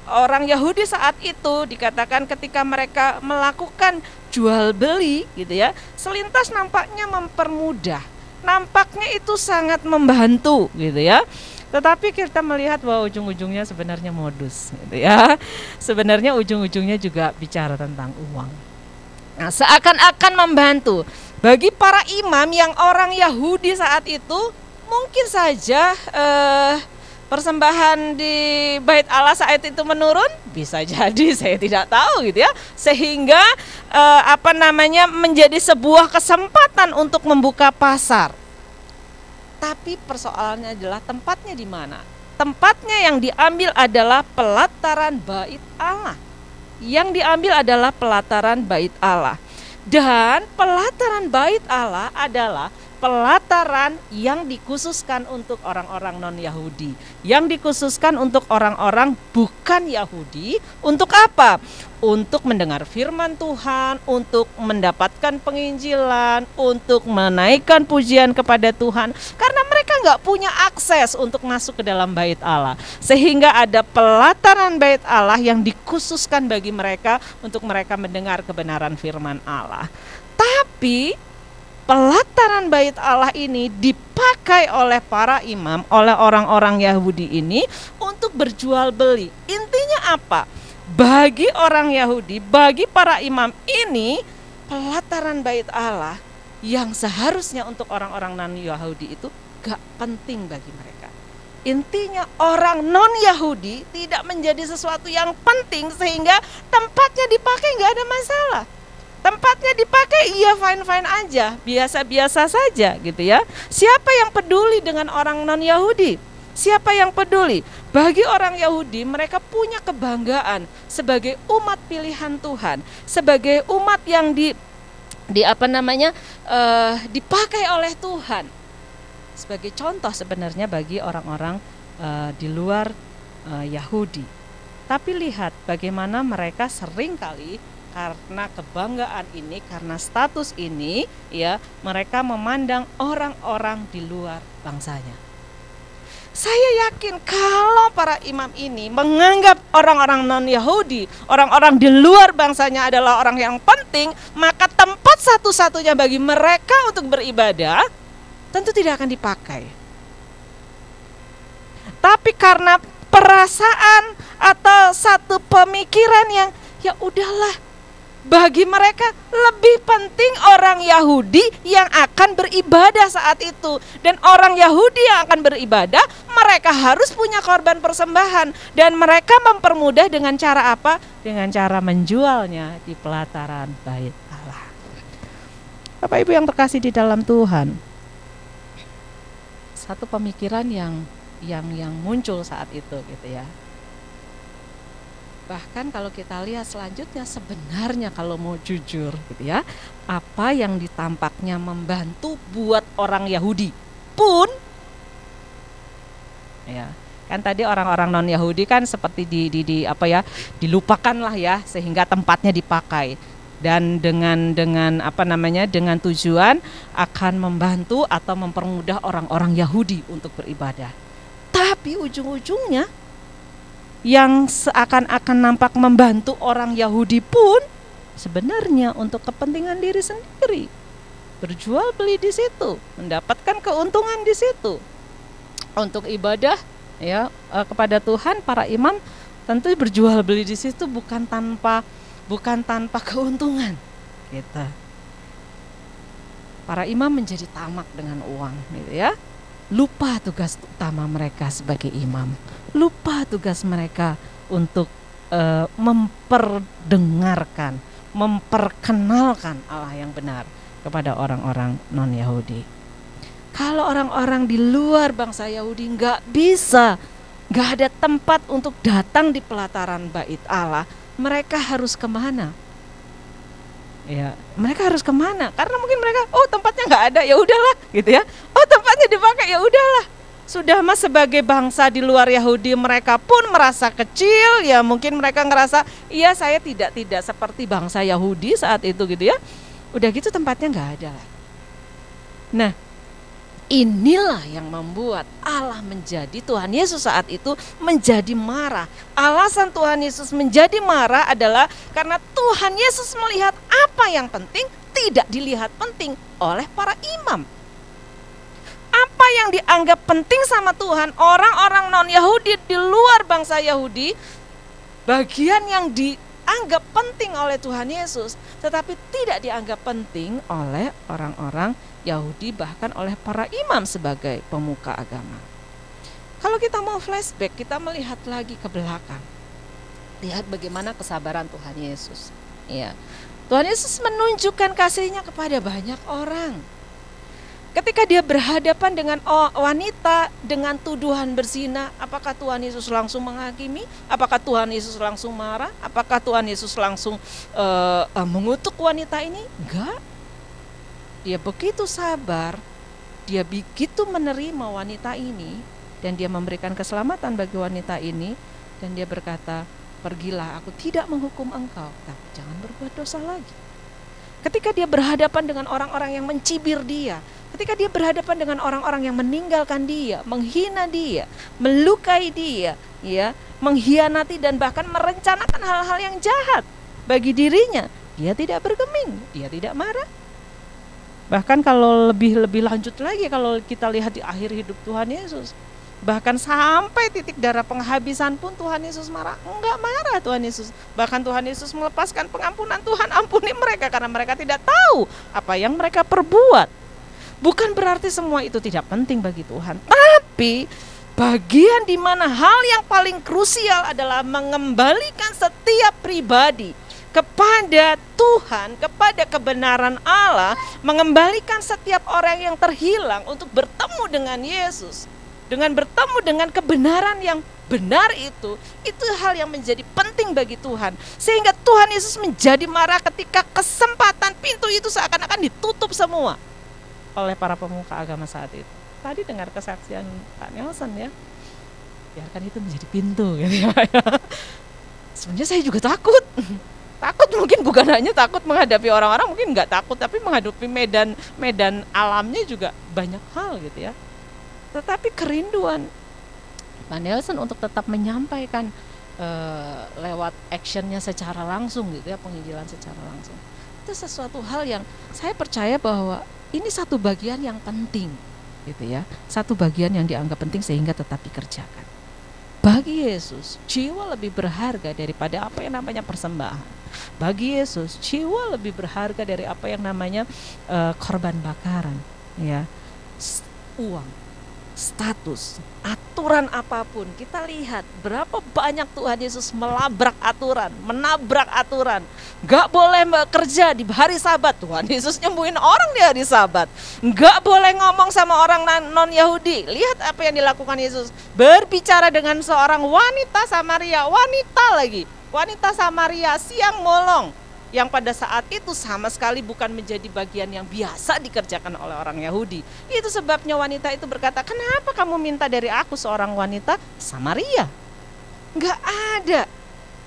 orang Yahudi saat itu, dikatakan ketika mereka melakukan jual beli gitu ya, selintas nampaknya mempermudah, nampaknya itu sangat membantu gitu ya. Tetapi kita melihat bahwa ujung-ujungnya sebenarnya modus gitu ya. Sebenarnya ujung-ujungnya juga bicara tentang uang. Nah, seakan-akan membantu. Bagi para imam yang orang Yahudi saat itu, mungkin saja persembahan di bait Allah saat itu menurun, bisa jadi, saya tidak tahu gitu ya. Sehingga menjadi sebuah kesempatan untuk membuka pasar. Tapi persoalannya adalah tempatnya di mana? Tempatnya yang diambil adalah pelataran bait Allah. Yang diambil adalah pelataran bait Allah. Dan pelataran bait Allah adalah pelataran yang dikhususkan untuk orang-orang non-Yahudi, yang dikhususkan untuk orang-orang bukan Yahudi. Untuk apa? Untuk mendengar firman Tuhan, untuk mendapatkan penginjilan, untuk menaikkan pujian kepada Tuhan. Karena mereka nggak punya akses untuk masuk ke dalam bait Allah. Sehingga ada pelataran bait Allah yang dikhususkan bagi mereka untuk mereka mendengar kebenaran firman Allah. Tapi pelataran bait Allah ini dipakai oleh para imam, oleh orang-orang Yahudi ini untuk berjual beli. Intinya apa? Bagi orang Yahudi, bagi para imam ini, pelataran bait Allah yang seharusnya untuk orang-orang non-Yahudi itu gak penting bagi mereka. Intinya orang non-Yahudi tidak menjadi sesuatu yang penting sehingga tempatnya dipakai gak ada masalah. Tempatnya dipakai iya fine-fine aja, biasa-biasa saja gitu ya. Siapa yang peduli dengan orang non-Yahudi? Siapa yang peduli? Bagi orang Yahudi mereka punya kebanggaan sebagai umat pilihan Tuhan, sebagai umat yang dipakai oleh Tuhan. Sebagai contoh sebenarnya bagi orang-orang di luar Yahudi. Tapi lihat bagaimana mereka seringkali karena kebanggaan ini, karena status ini, ya, mereka memandang orang-orang di luar bangsanya. Saya yakin kalau para imam ini menganggap orang-orang non-Yahudi, orang-orang di luar bangsanya adalah orang yang penting, maka tempat satu-satunya bagi mereka untuk beribadah tentu tidak akan dipakai. Tapi karena perasaan atau satu pemikiran yang ya udahlah, bagi mereka lebih penting orang Yahudi yang akan beribadah saat itu. Dan orang Yahudi yang akan beribadah, mereka harus punya korban persembahan. Dan mereka mempermudah dengan cara apa? Dengan cara menjualnya di pelataran bait Allah. Bapak Ibu yang terkasih di dalam Tuhan, satu pemikiran yang muncul saat itu gitu ya. Bahkan kalau kita lihat selanjutnya, sebenarnya kalau mau jujur gitu ya, apa yang ditampaknya membantu buat orang Yahudi pun ya, kan tadi orang-orang non Yahudi kan seperti dilupakan lah ya, sehingga tempatnya dipakai dan dengan tujuan akan membantu atau mempermudah orang-orang Yahudi untuk beribadah. Tapi ujung-ujungnya yang seakan-akan nampak membantu orang Yahudi pun sebenarnya untuk kepentingan diri sendiri, berjual beli di situ, mendapatkan keuntungan di situ. Untuk ibadah ya kepada Tuhan, para imam tentu berjual beli di situ bukan tanpa keuntungan gitu. Para imam menjadi tamak dengan uang gitu ya. Lupa tugas utama mereka sebagai imam, lupa tugas mereka untuk memperdengarkan, memperkenalkan Allah yang benar kepada orang-orang non-Yahudi. Kalau orang-orang di luar bangsa Yahudi nggak ada tempat untuk datang di pelataran bait Allah, mereka harus kemana? Ya, mereka harus kemana? Karena mungkin mereka, tempatnya nggak ada, ya udahlah, gitu ya. Tempatnya dipakai, ya udahlah. Sudah mas sebagai bangsa di luar Yahudi, mereka pun merasa kecil, ya mungkin mereka ngerasa, iya saya tidak seperti bangsa Yahudi saat itu gitu ya. Udah gitu tempatnya nggak ada lah. Nah, inilah yang membuat Allah menjadi, Tuhan Yesus saat itu menjadi marah. Alasan Tuhan Yesus menjadi marah adalah karena Tuhan Yesus melihat apa yang penting tidak dilihat penting oleh para imam. Apa yang dianggap penting sama Tuhan, orang-orang non-Yahudi di luar bangsa Yahudi, bagian yang dianggap penting oleh Tuhan Yesus, tetapi tidak dianggap penting oleh orang-orang Yahudi, bahkan oleh para imam sebagai pemuka agama. Kalau kita mau flashback, kita melihat lagi ke belakang. Lihat bagaimana kesabaran Tuhan Yesus. Ya. Tuhan Yesus menunjukkan kasih-Nya kepada banyak orang. Ketika dia berhadapan dengan wanita dengan tuduhan berzina, apakah Tuhan Yesus langsung menghakimi? Apakah Tuhan Yesus langsung marah? Apakah Tuhan Yesus langsung mengutuk wanita ini? Enggak. Dia begitu sabar, dia begitu menerima wanita ini, dan dia memberikan keselamatan bagi wanita ini, dan dia berkata, pergilah, aku tidak menghukum engkau, tapi jangan berbuat dosa lagi. Ketika dia berhadapan dengan orang-orang yang mencibir dia, Ketika dia berhadapan dengan orang-orang yang meninggalkan dia, menghina dia, melukai dia, ya, mengkhianati dan bahkan merencanakan hal-hal yang jahat bagi dirinya, dia tidak bergeming, dia tidak marah. Bahkan kalau lebih lanjut lagi, kalau kita lihat di akhir hidup Tuhan Yesus, bahkan sampai titik darah penghabisan pun Tuhan Yesus marah. Enggak marah Tuhan Yesus. Bahkan Tuhan Yesus melepaskan pengampunan, Tuhan ampuni mereka karena mereka tidak tahu apa yang mereka perbuat. Bukan berarti semua itu tidak penting bagi Tuhan, tapi bagian di mana hal yang paling krusial adalah mengembalikan setiap pribadi kepada Tuhan, kepada kebenaran Allah, mengembalikan setiap orang yang terhilang untuk bertemu dengan Yesus. Dengan bertemu dengan kebenaran yang benar itu hal yang menjadi penting bagi Tuhan. Sehingga Tuhan Yesus menjadi marah ketika kesempatan pintu itu seakan-akan ditutup semua oleh para pemuka agama saat itu. Tadi dengar kesaksian Pak Nelson ya, biarkan itu menjadi pintu gitu ya. Sebenarnya saya juga takut mungkin bukan hanya takut menghadapi orang-orang, mungkin nggak takut, tapi menghadapi medan alamnya juga banyak hal gitu ya. Tetapi kerinduan Pak Nelson untuk tetap menyampaikan lewat actionnya secara langsung gitu ya, penginjilan secara langsung, itu sesuatu hal yang saya percaya bahwa ini satu bagian yang penting gitu ya, satu bagian yang dianggap penting sehingga tetap dikerjakan. Bagi Yesus, jiwa lebih berharga daripada apa yang namanya persembahan. Bagi Yesus, jiwa lebih berharga dari apa yang namanya korban bakaran, ya, uang, status, aturan apapun. Kita lihat berapa banyak Tuhan Yesus menabrak aturan. Gak boleh bekerja di hari Sabat, Tuhan Yesus nyembuhin orang di hari Sabat. Gak boleh ngomong sama orang non Yahudi. Lihat apa yang dilakukan Yesus, berbicara dengan seorang wanita Samaria, wanita Samaria siang bolong, yang pada saat itu sama sekali bukan menjadi bagian yang biasa dikerjakan oleh orang Yahudi. Itu sebabnya wanita itu berkata, kenapa kamu minta dari aku seorang wanita Samaria? Enggak ada.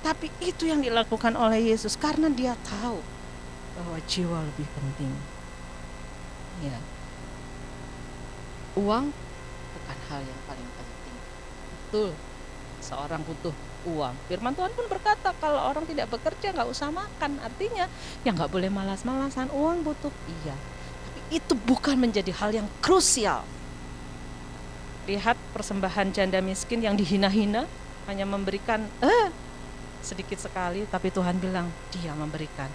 Tapi itu yang dilakukan oleh Yesus karena dia tahu bahwa jiwa lebih penting. Ya. Uang bukan hal yang paling penting. Betul, seorang butuh uang. Firman Tuhan pun berkata kalau orang tidak bekerja nggak usah makan. Artinya ya nggak boleh malas-malasan. Uang butuh, iya, tapi itu bukan menjadi hal yang krusial. Lihat persembahan janda miskin yang dihina-hina, hanya memberikan sedikit sekali, tapi Tuhan bilang dia memberikan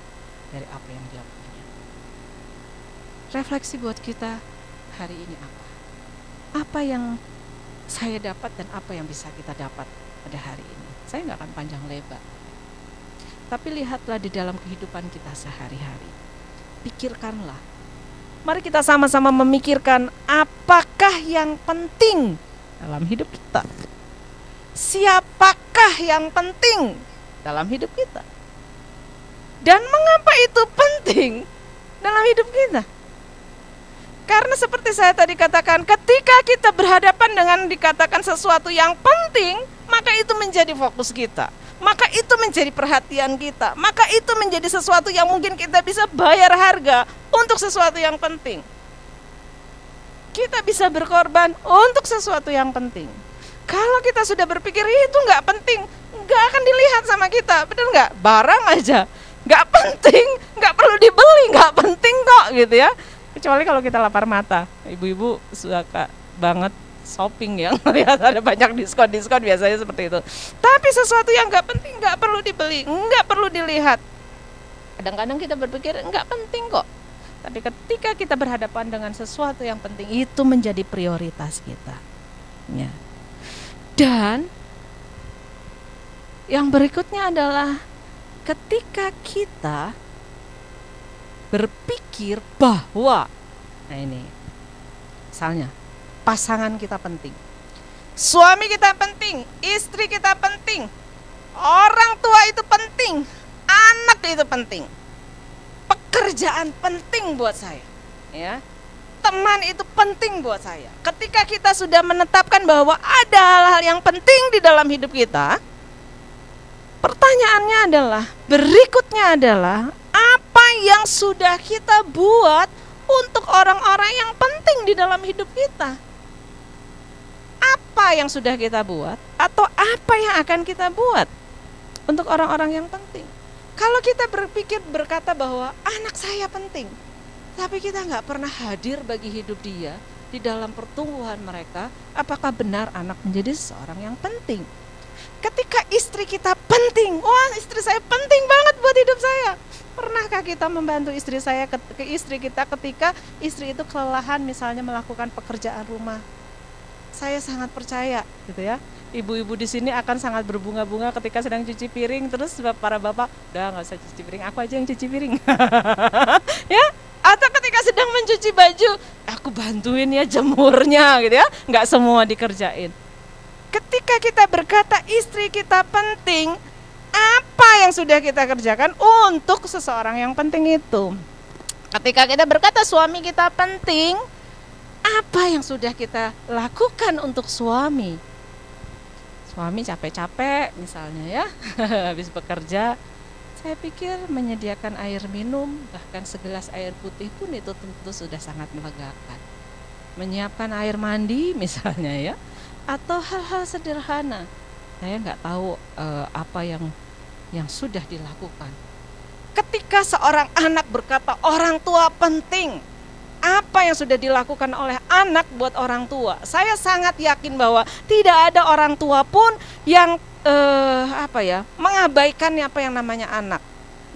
dari apa yang dia punya. Refleksi buat kita hari ini apa yang saya dapat dan apa yang bisa kita dapat pada hari ini. Saya nggak akan panjang lebar, tapi lihatlah di dalam kehidupan kita sehari-hari. Pikirkanlah, mari kita sama-sama memikirkan apakah yang penting dalam hidup kita. Siapakah yang penting dalam hidup kita? Dan mengapa itu penting dalam hidup kita? Karena seperti saya tadi katakan, ketika kita berhadapan dengan dikatakan sesuatu yang penting, maka itu menjadi fokus kita, maka itu menjadi perhatian kita, maka itu menjadi sesuatu yang mungkin kita bisa bayar harga untuk sesuatu yang penting. Kita bisa berkorban untuk sesuatu yang penting. Kalau kita sudah berpikir itu nggak penting, nggak akan dilihat sama kita, benar nggak? Barang aja nggak penting, nggak perlu dibeli, nggak penting kok gitu ya. Kecuali kalau kita lapar mata, ibu-ibu suka banget shopping ya, lihat ada banyak diskon biasanya seperti itu. Tapi sesuatu yang nggak penting nggak perlu dibeli, nggak perlu dilihat. Kadang-kadang kita berpikir nggak penting kok, tapi ketika kita berhadapan dengan sesuatu yang penting, itu menjadi prioritas kita. Ya. Dan yang berikutnya adalah ketika kita berpikir bahwa, nah ini, misalnya pasangan kita penting, suami kita penting, istri kita penting, orang tua itu penting, anak itu penting, pekerjaan penting buat saya, ya, teman itu penting buat saya. Ketika kita sudah menetapkan bahwa ada hal-hal yang penting di dalam hidup kita, pertanyaannya adalah, berikutnya adalah, apa yang sudah kita buat untuk orang-orang yang penting di dalam hidup kita. Apa yang sudah kita buat atau apa yang akan kita buat untuk orang-orang yang penting. Kalau kita berkata bahwa anak saya penting, tapi kita nggak pernah hadir bagi hidup dia di dalam pertumbuhan mereka, apakah benar anak menjadi seorang yang penting? Ketika istri kita penting, wah istri saya penting banget buat hidup saya. Pernahkah kita membantu istri kita ketika istri itu kelelahan misalnya melakukan pekerjaan rumah? Saya sangat percaya gitu ya. Ibu-ibu di sini akan sangat berbunga-bunga ketika sedang cuci piring, terus para bapak, udah nggak usah cuci piring, aku aja yang cuci piring. Ya, atau ketika sedang mencuci baju, aku bantuin ya jemurnya gitu ya. Nggak semua dikerjain. Ketika kita berkata istri kita penting, apa yang sudah kita kerjakan untuk seseorang yang penting itu? Ketika kita berkata suami kita penting, apa yang sudah kita lakukan untuk suami? Suami capek-capek misalnya ya, habis bekerja, saya pikir menyediakan air minum, bahkan segelas air putih pun itu tentu sudah sangat melegakan. Menyiapkan air mandi misalnya ya, atau hal-hal sederhana. Saya nggak tahu apa yang sudah dilakukan. Ketika seorang anak berkata orang tua penting, apa yang sudah dilakukan oleh anak buat orang tua? Saya sangat yakin bahwa tidak ada orang tua pun yang mengabaikan apa yang namanya anak.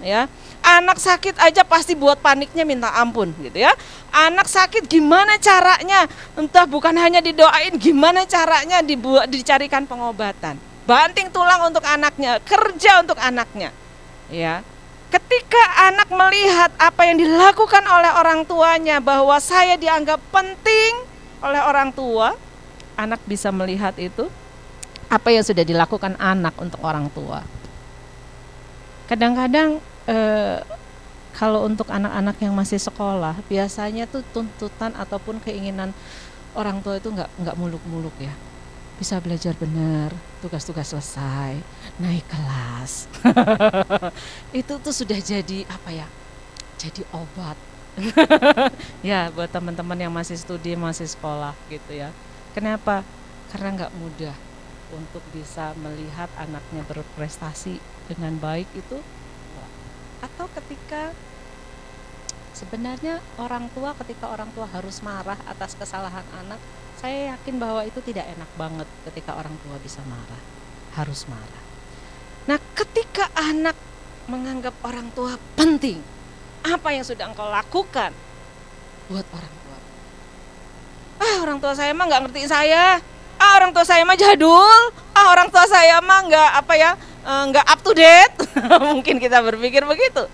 Ya, anak sakit aja pasti buat paniknya minta ampun gitu ya. Anak sakit gimana caranya? Entah bukan hanya didoain, gimana caranya dicarikan pengobatan. Banting tulang untuk anaknya, kerja untuk anaknya. Ya. Ketika anak melihat apa yang dilakukan oleh orang tuanya, bahwa saya dianggap penting oleh orang tua, anak bisa melihat itu apa yang sudah dilakukan anak untuk orang tua. Kadang-kadang kalau untuk anak-anak yang masih sekolah, biasanya tuh tuntutan ataupun keinginan orang tua itu nggak muluk-muluk ya. Bisa belajar benar, tugas-tugas selesai, naik kelas. Itu tuh sudah jadi jadi obat. Ya, buat teman-teman yang masih studi, masih sekolah gitu ya. Kenapa? Karena nggak mudah untuk bisa melihat anaknya berprestasi dengan baik itu. Atau ketika sebenarnya ketika orang tua harus marah atas kesalahan anak, saya yakin bahwa itu tidak enak banget ketika orang tua bisa marah, harus marah. Nah, ketika anak menganggap orang tua penting, apa yang sudah engkau lakukan buat orang tua? Orang tua saya mah nggak ngerti saya. Orang tua saya mah jadul. Orang tua saya mah nggak up to date. Mungkin kita berpikir begitu.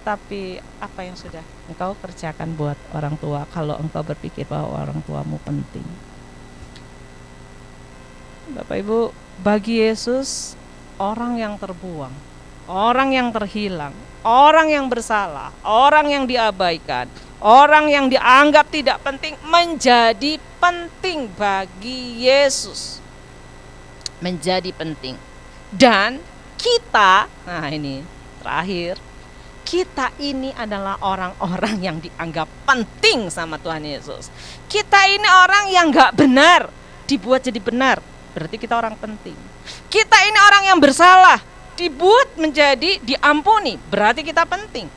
Tapi apa yang sudah engkau kerjakan buat orang tua kalau engkau berpikir bahwa orang tuamu penting? Bapak Ibu, bagi Yesus orang yang terbuang, orang yang terhilang, orang yang bersalah, orang yang diabaikan, orang yang dianggap tidak penting menjadi penting bagi Yesus. Menjadi penting. Dan kita, nah ini terakhir, kita ini adalah orang-orang yang dianggap penting sama Tuhan Yesus. Kita ini orang yang gak benar dibuat jadi benar, berarti kita orang penting. Kita ini orang yang bersalah dibuat menjadi diampuni, berarti kita penting.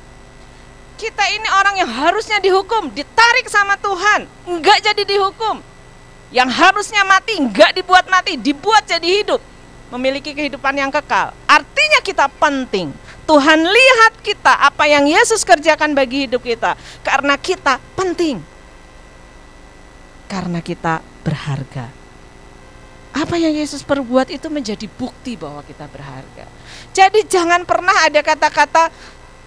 Kita ini orang yang harusnya dihukum, ditarik sama Tuhan, enggak jadi dihukum. Yang harusnya mati, enggak dibuat mati, dibuat jadi hidup, memiliki kehidupan yang kekal. Artinya kita penting. Tuhan lihat kita, apa yang Yesus kerjakan bagi hidup kita, karena kita penting, karena kita berharga. Apa yang Yesus perbuat itu menjadi bukti bahwa kita berharga. Jadi jangan pernah ada kata-kata,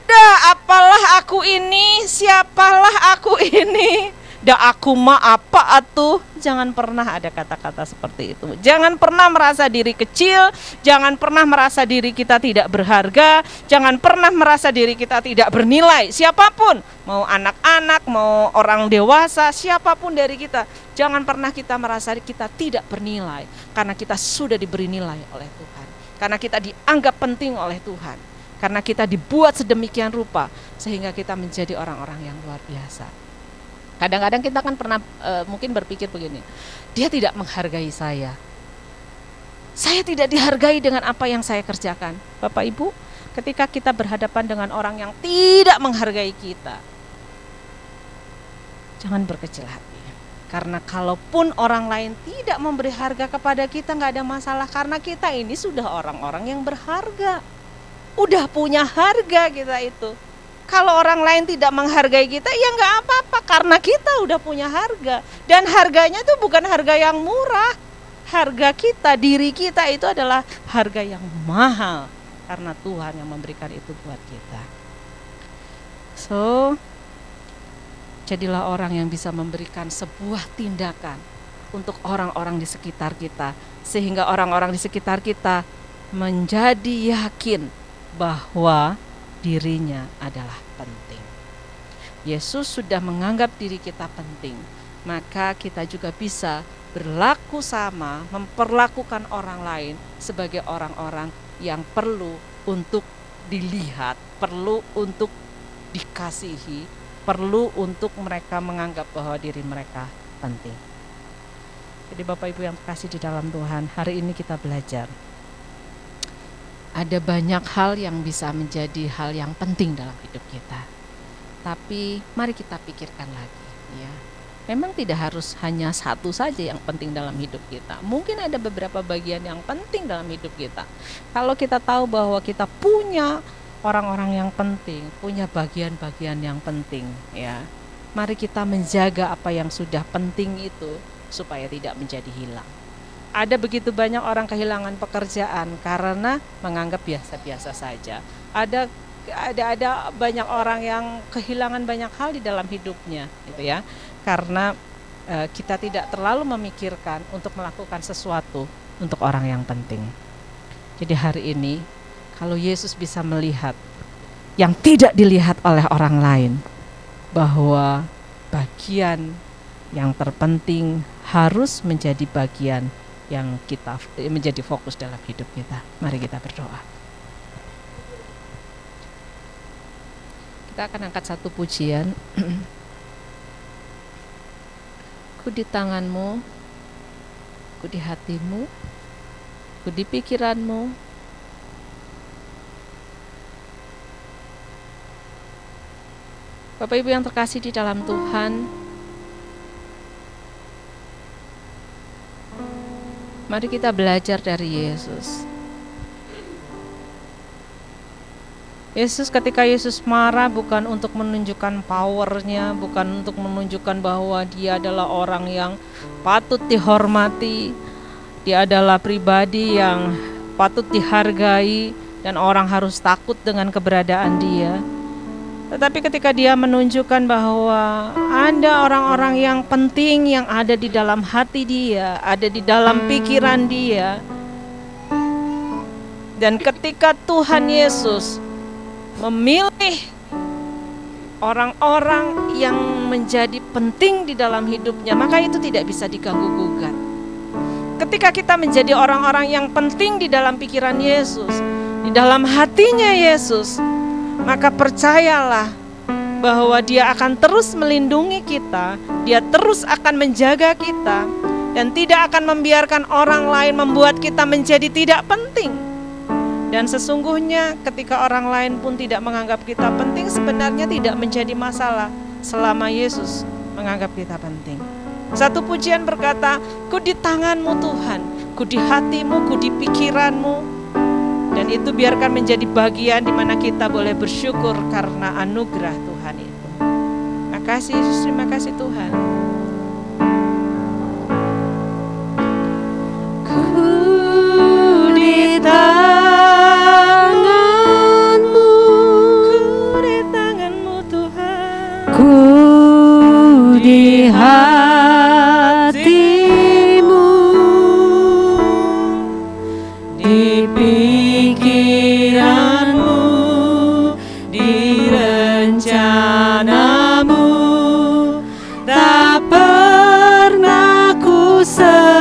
dah apalah aku ini, siapalah aku ini, dah aku mah apa atuh. Jangan pernah ada kata-kata seperti itu. Jangan pernah merasa diri kecil, jangan pernah merasa diri kita tidak berharga, jangan pernah merasa diri kita tidak bernilai. Siapapun, mau anak-anak, mau orang dewasa, siapapun dari kita, jangan pernah kita merasa kita tidak bernilai, karena kita sudah diberi nilai oleh Tuhan, karena kita dianggap penting oleh Tuhan, karena kita dibuat sedemikian rupa sehingga kita menjadi orang-orang yang luar biasa. Kadang-kadang kita kan pernah mungkin berpikir begini, dia tidak menghargai saya tidak dihargai dengan apa yang saya kerjakan. Bapak Ibu, ketika kita berhadapan dengan orang yang tidak menghargai kita, jangan berkecil hati. Karena kalaupun orang lain tidak memberi harga kepada kita, nggak ada masalah, karena kita ini sudah orang-orang yang berharga, udah punya harga kita itu. Kalau orang lain tidak menghargai kita, ya nggak apa-apa, karena kita udah punya harga. Dan harganya itu bukan harga yang murah. Harga kita, diri kita itu adalah harga yang mahal, karena Tuhan yang memberikan itu buat kita. So, jadilah orang yang bisa memberikan sebuah tindakan untuk orang-orang di sekitar kita, sehingga orang-orang di sekitar kita menjadi yakin bahwa dirinya adalah penting. Yesus sudah menganggap diri kita penting, maka kita juga bisa berlaku sama, memperlakukan orang lain sebagai orang-orang yang perlu untuk dilihat, perlu untuk dikasihi, perlu untuk mereka menganggap bahwa diri mereka penting. Jadi Bapak Ibu yang terkasih di dalam Tuhan, hari ini kita belajar ada banyak hal yang bisa menjadi hal yang penting dalam hidup kita. Tapi mari kita pikirkan lagi, ya. Memang tidak harus hanya satu saja yang penting dalam hidup kita. Mungkin ada beberapa bagian yang penting dalam hidup kita. Kalau kita tahu bahwa kita punya orang-orang yang penting, punya bagian-bagian yang penting, ya. Mari kita menjaga apa yang sudah penting itu supaya tidak menjadi hilang. Ada begitu banyak orang kehilangan pekerjaan karena menganggap biasa-biasa saja. Ada banyak orang yang kehilangan banyak hal di dalam hidupnya, gitu ya. Karena kita tidak terlalu memikirkan untuk melakukan sesuatu untuk orang yang penting. Jadi hari ini kalau Yesus bisa melihat yang tidak dilihat oleh orang lain, bahwa bagian yang terpenting harus menjadi bagian yang kita menjadi fokus dalam hidup kita. Mari kita berdoa. Kita akan angkat satu pujian. Ku di tanganmu, ku di hatimu, ku di pikiranmu. Bapak Ibu yang terkasih di dalam Tuhan, mari kita belajar dari Yesus. Yesus, ketika Yesus marah bukan untuk menunjukkan powernya, bukan untuk menunjukkan bahwa dia adalah orang yang patut dihormati, dia adalah pribadi yang patut dihargai dan orang harus takut dengan keberadaan dia. Tetapi ketika dia menunjukkan bahwa ada orang-orang yang penting yang ada di dalam hati dia, ada di dalam pikiran dia. Dan ketika Tuhan Yesus memilih orang-orang yang menjadi penting di dalam hidupnya, maka itu tidak bisa diganggu-gugat. Ketika kita menjadi orang-orang yang penting di dalam pikiran Yesus, di dalam hatinya Yesus, maka percayalah bahwa Dia akan terus melindungi kita, Dia terus akan menjaga kita, dan tidak akan membiarkan orang lain membuat kita menjadi tidak penting. Dan sesungguhnya ketika orang lain pun tidak menganggap kita penting, sebenarnya tidak menjadi masalah selama Yesus menganggap kita penting. Satu pujian berkata, ku di tanganmu Tuhan, ku di hatimu, ku di pikiranmu. Dan itu biarkan menjadi bagian di mana kita boleh bersyukur karena anugerah Tuhan itu. Terima kasih Yesus, terima kasih Tuhan. Ku di tanganmu, ku di tanganmu Tuhan, ku di hatimu, di pikiranmu, di rencanamu, tak pernah ku sendiri.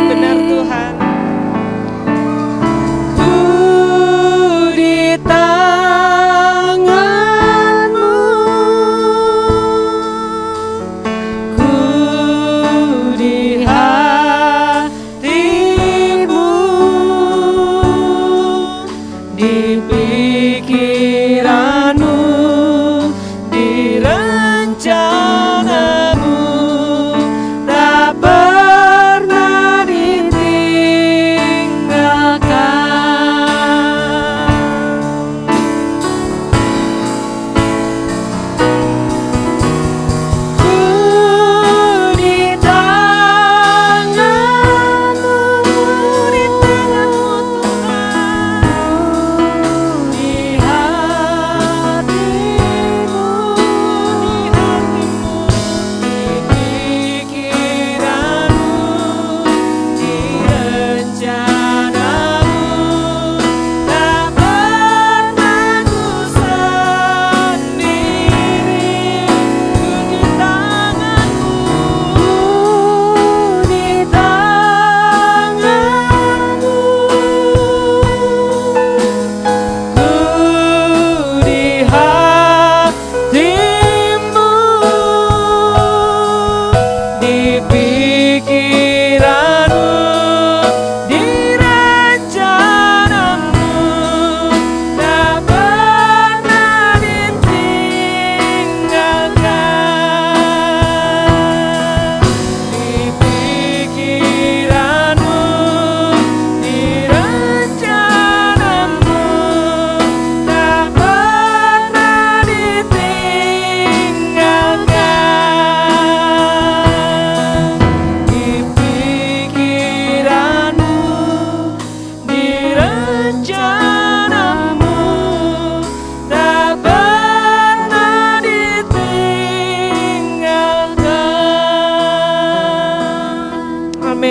Benar Tuhan. Ku di tanganmu,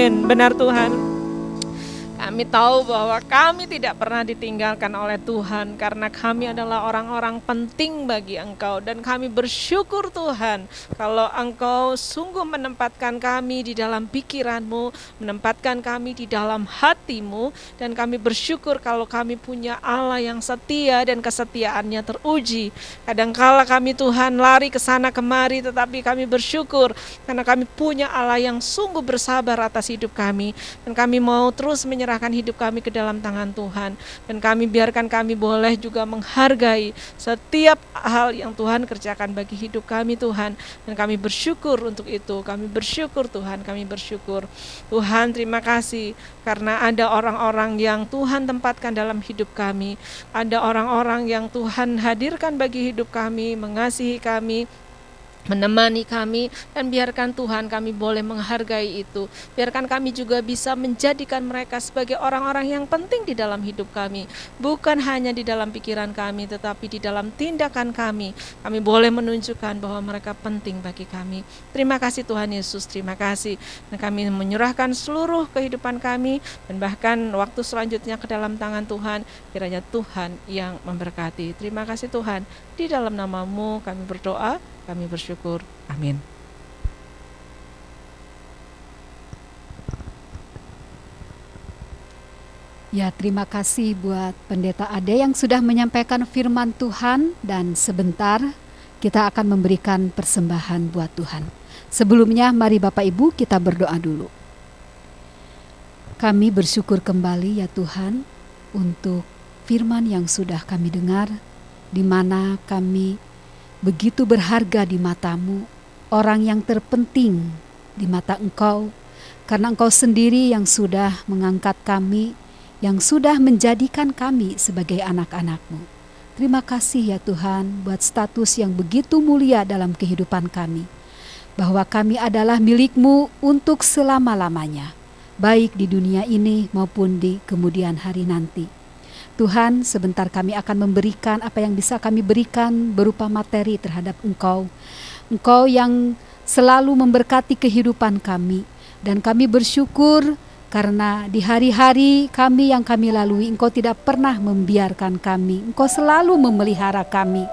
Amin. Benar Tuhan. Kami tahu bahwa kami tidak pernah ditinggalkan oleh Tuhan karena kami adalah orang-orang penting bagi Engkau, dan kami bersyukur Tuhan kalau Engkau sungguh menempatkan kami di dalam pikiran-Mu, menempatkan kami di dalam hati-Mu, dan kami bersyukur kalau kami punya Allah yang setia dan kesetiaannya teruji. Kadangkala kami Tuhan lari ke sana kemari, tetapi kami bersyukur karena kami punya Allah yang sungguh bersabar atas hidup kami, dan kami mau terus menyerahkan hidup kami ke dalam tangan Tuhan, dan kami biarkan kami boleh juga menghargai setiap hal yang Tuhan kerjakan bagi hidup kami Tuhan, dan kami bersyukur untuk itu. Kami bersyukur Tuhan, kami bersyukur Tuhan. Terima kasih karena ada orang-orang yang Tuhan tempatkan dalam hidup kami, ada orang-orang yang Tuhan hadirkan bagi hidup kami, mengasihi kami, menemani kami, dan biarkan Tuhan kami boleh menghargai itu. Biarkan kami juga bisa menjadikan mereka sebagai orang-orang yang penting di dalam hidup kami, bukan hanya di dalam pikiran kami, tetapi di dalam tindakan kami. Kami boleh menunjukkan bahwa mereka penting bagi kami. Terima kasih Tuhan Yesus, terima kasih. Dan kami menyerahkan seluruh kehidupan kami dan bahkan waktu selanjutnya ke dalam tangan Tuhan. Kiranya Tuhan yang memberkati. Terima kasih Tuhan. Di dalam nama-Mu kami berdoa, kami bersyukur. Amin. Ya, terima kasih buat Pendeta Ade yang sudah menyampaikan firman Tuhan, dan sebentar kita akan memberikan persembahan buat Tuhan. Sebelumnya mari Bapak Ibu kita berdoa dulu. Kami bersyukur kembali ya Tuhan untuk firman yang sudah kami dengar, di mana kami begitu berharga di mata-Mu, orang yang terpenting di mata Engkau, karena Engkau sendiri yang sudah mengangkat kami, yang sudah menjadikan kami sebagai anak-anak-Mu. Terima kasih ya Tuhan buat status yang begitu mulia dalam kehidupan kami, bahwa kami adalah milik-Mu untuk selama-lamanya, baik di dunia ini maupun di kemudian hari nanti. Tuhan, sebentar kami akan memberikan apa yang bisa kami berikan berupa materi terhadap Engkau. Engkau yang selalu memberkati kehidupan kami, dan kami bersyukur karena di hari-hari kami yang kami lalui, Engkau tidak pernah membiarkan kami. Engkau selalu memelihara kami.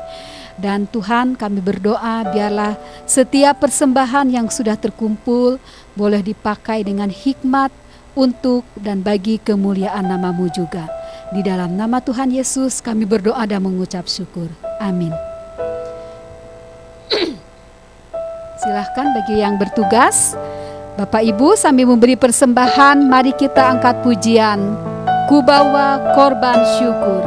Dan Tuhan, kami berdoa biarlah setiap persembahan yang sudah terkumpul boleh dipakai dengan hikmat untuk dan bagi kemuliaan nama-Mu juga. Di dalam nama Tuhan Yesus kami berdoa dan mengucap syukur. Amin. Silahkan bagi yang bertugas, Bapak Ibu sambil memberi persembahan, mari kita angkat pujian, Ku bawa korban syukur.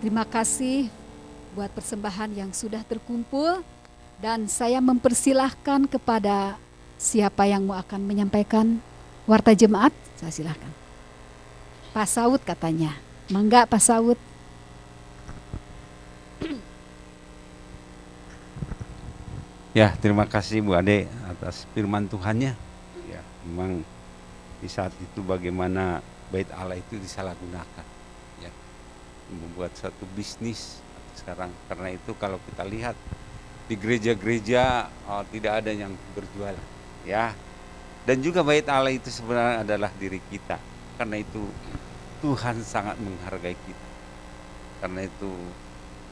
Terima kasih buat persembahan yang sudah terkumpul, dan saya mempersilahkan kepada siapa yang mau akan menyampaikan warta jemaat. Saya silahkan. Pak Saud katanya. Mangga Pak Saud. Ya, terima kasih Bu Ade atas firman Tuhannya. Ya, memang di saat itu bagaimana bait Allah itu disalahgunakan. Ya. membuat suatu bisnis sekarang. Karena itu kalau kita lihat di gereja-gereja tidak ada yang berjualan, ya. Dan juga bait Allah itu sebenarnya adalah diri kita. Karena itu Tuhan sangat menghargai kita. Karena itu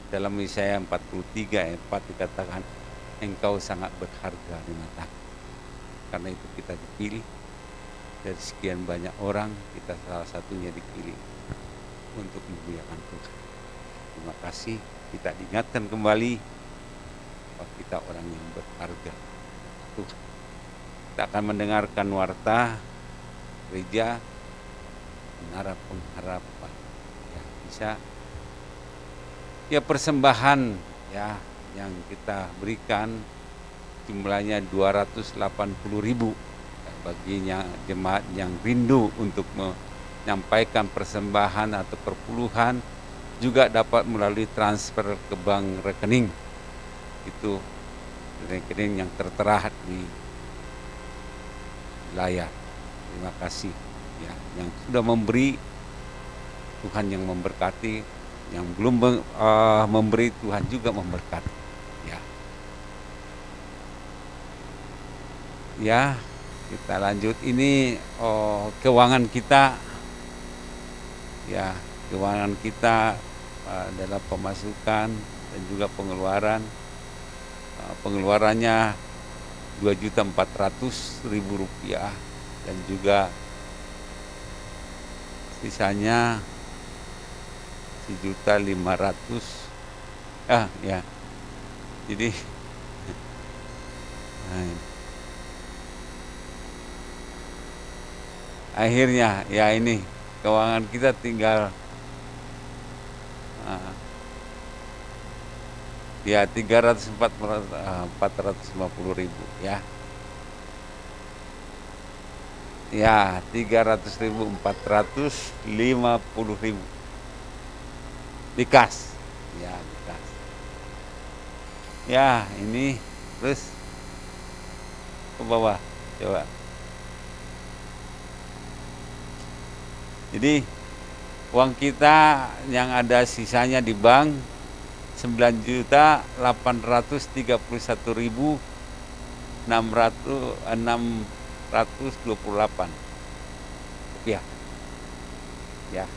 dalam Yesaya 43 ayat 4 dikatakan, engkau sangat berharga di mataku. Karena itu kita dipilih dari sekian banyak orang, kita salah satunya dipilih untuk memuliakan Tuhan. Terima kasih, kita diingatkan kembali bahwa kita orang yang berharga Tuhan. Kita akan mendengarkan warta gereja menara pengharapan, ya, bisa ya persembahan ya yang kita berikan jumlahnya 280.000 baginya jemaat yang rindu untuk menyampaikan persembahan atau perpuluhan juga dapat melalui transfer ke bank rekening. Itu rekening yang tertera di layar. Terima kasih ya yang sudah memberi, Tuhan yang memberkati, yang belum memberi Tuhan juga memberkati. Ya, kita lanjut. Ini keuangan kita, ya keuangan kita adalah pemasukan dan juga pengeluaran. Pengeluarannya Rp2.400.000 dan juga sisanya Rp1.500.000. Ya, jadi akhirnya ya ini keuangan kita tinggal ya 450.000 ya. Ya, 300.000, 450.000 di kas. Ya, di kas. Ya, ini terus ke bawah coba. Jadi uang kita yang ada sisanya di bank 9.831.628 rupiah. Ya,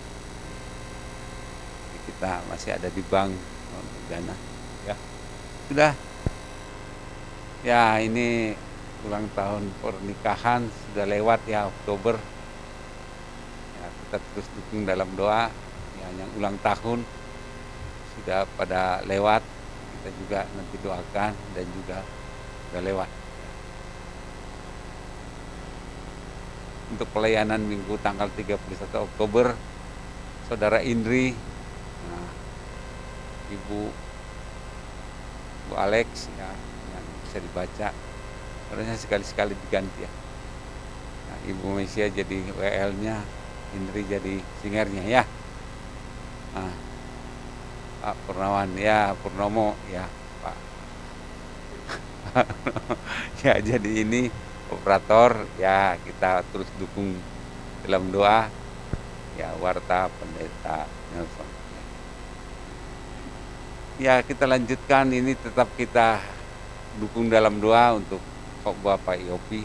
kita masih ada di bank dana. Ya, sudah. Ya, ini ulang tahun pernikahan sudah lewat ya, Oktober. Ya, kita terus dukung dalam doa. Ya, yang ulang tahun sudah pada lewat, kita juga nanti doakan dan juga sudah lewat. Untuk pelayanan minggu tanggal 31 Oktober, Saudara Indri, Ibu Alex ya, yang bisa dibaca, harusnya sekali-sekali diganti ya. Nah, Ibu Mesia jadi WL-nya, Indri jadi singernya ya. Nah, Pak Purnawan ya, Purnomo ya, Pak. Ya, jadi ini operator ya, kita terus dukung dalam doa ya, warta pendeta Nelson. Ya, kita lanjutkan, ini tetap kita dukung dalam doa untuk Bapak Yopi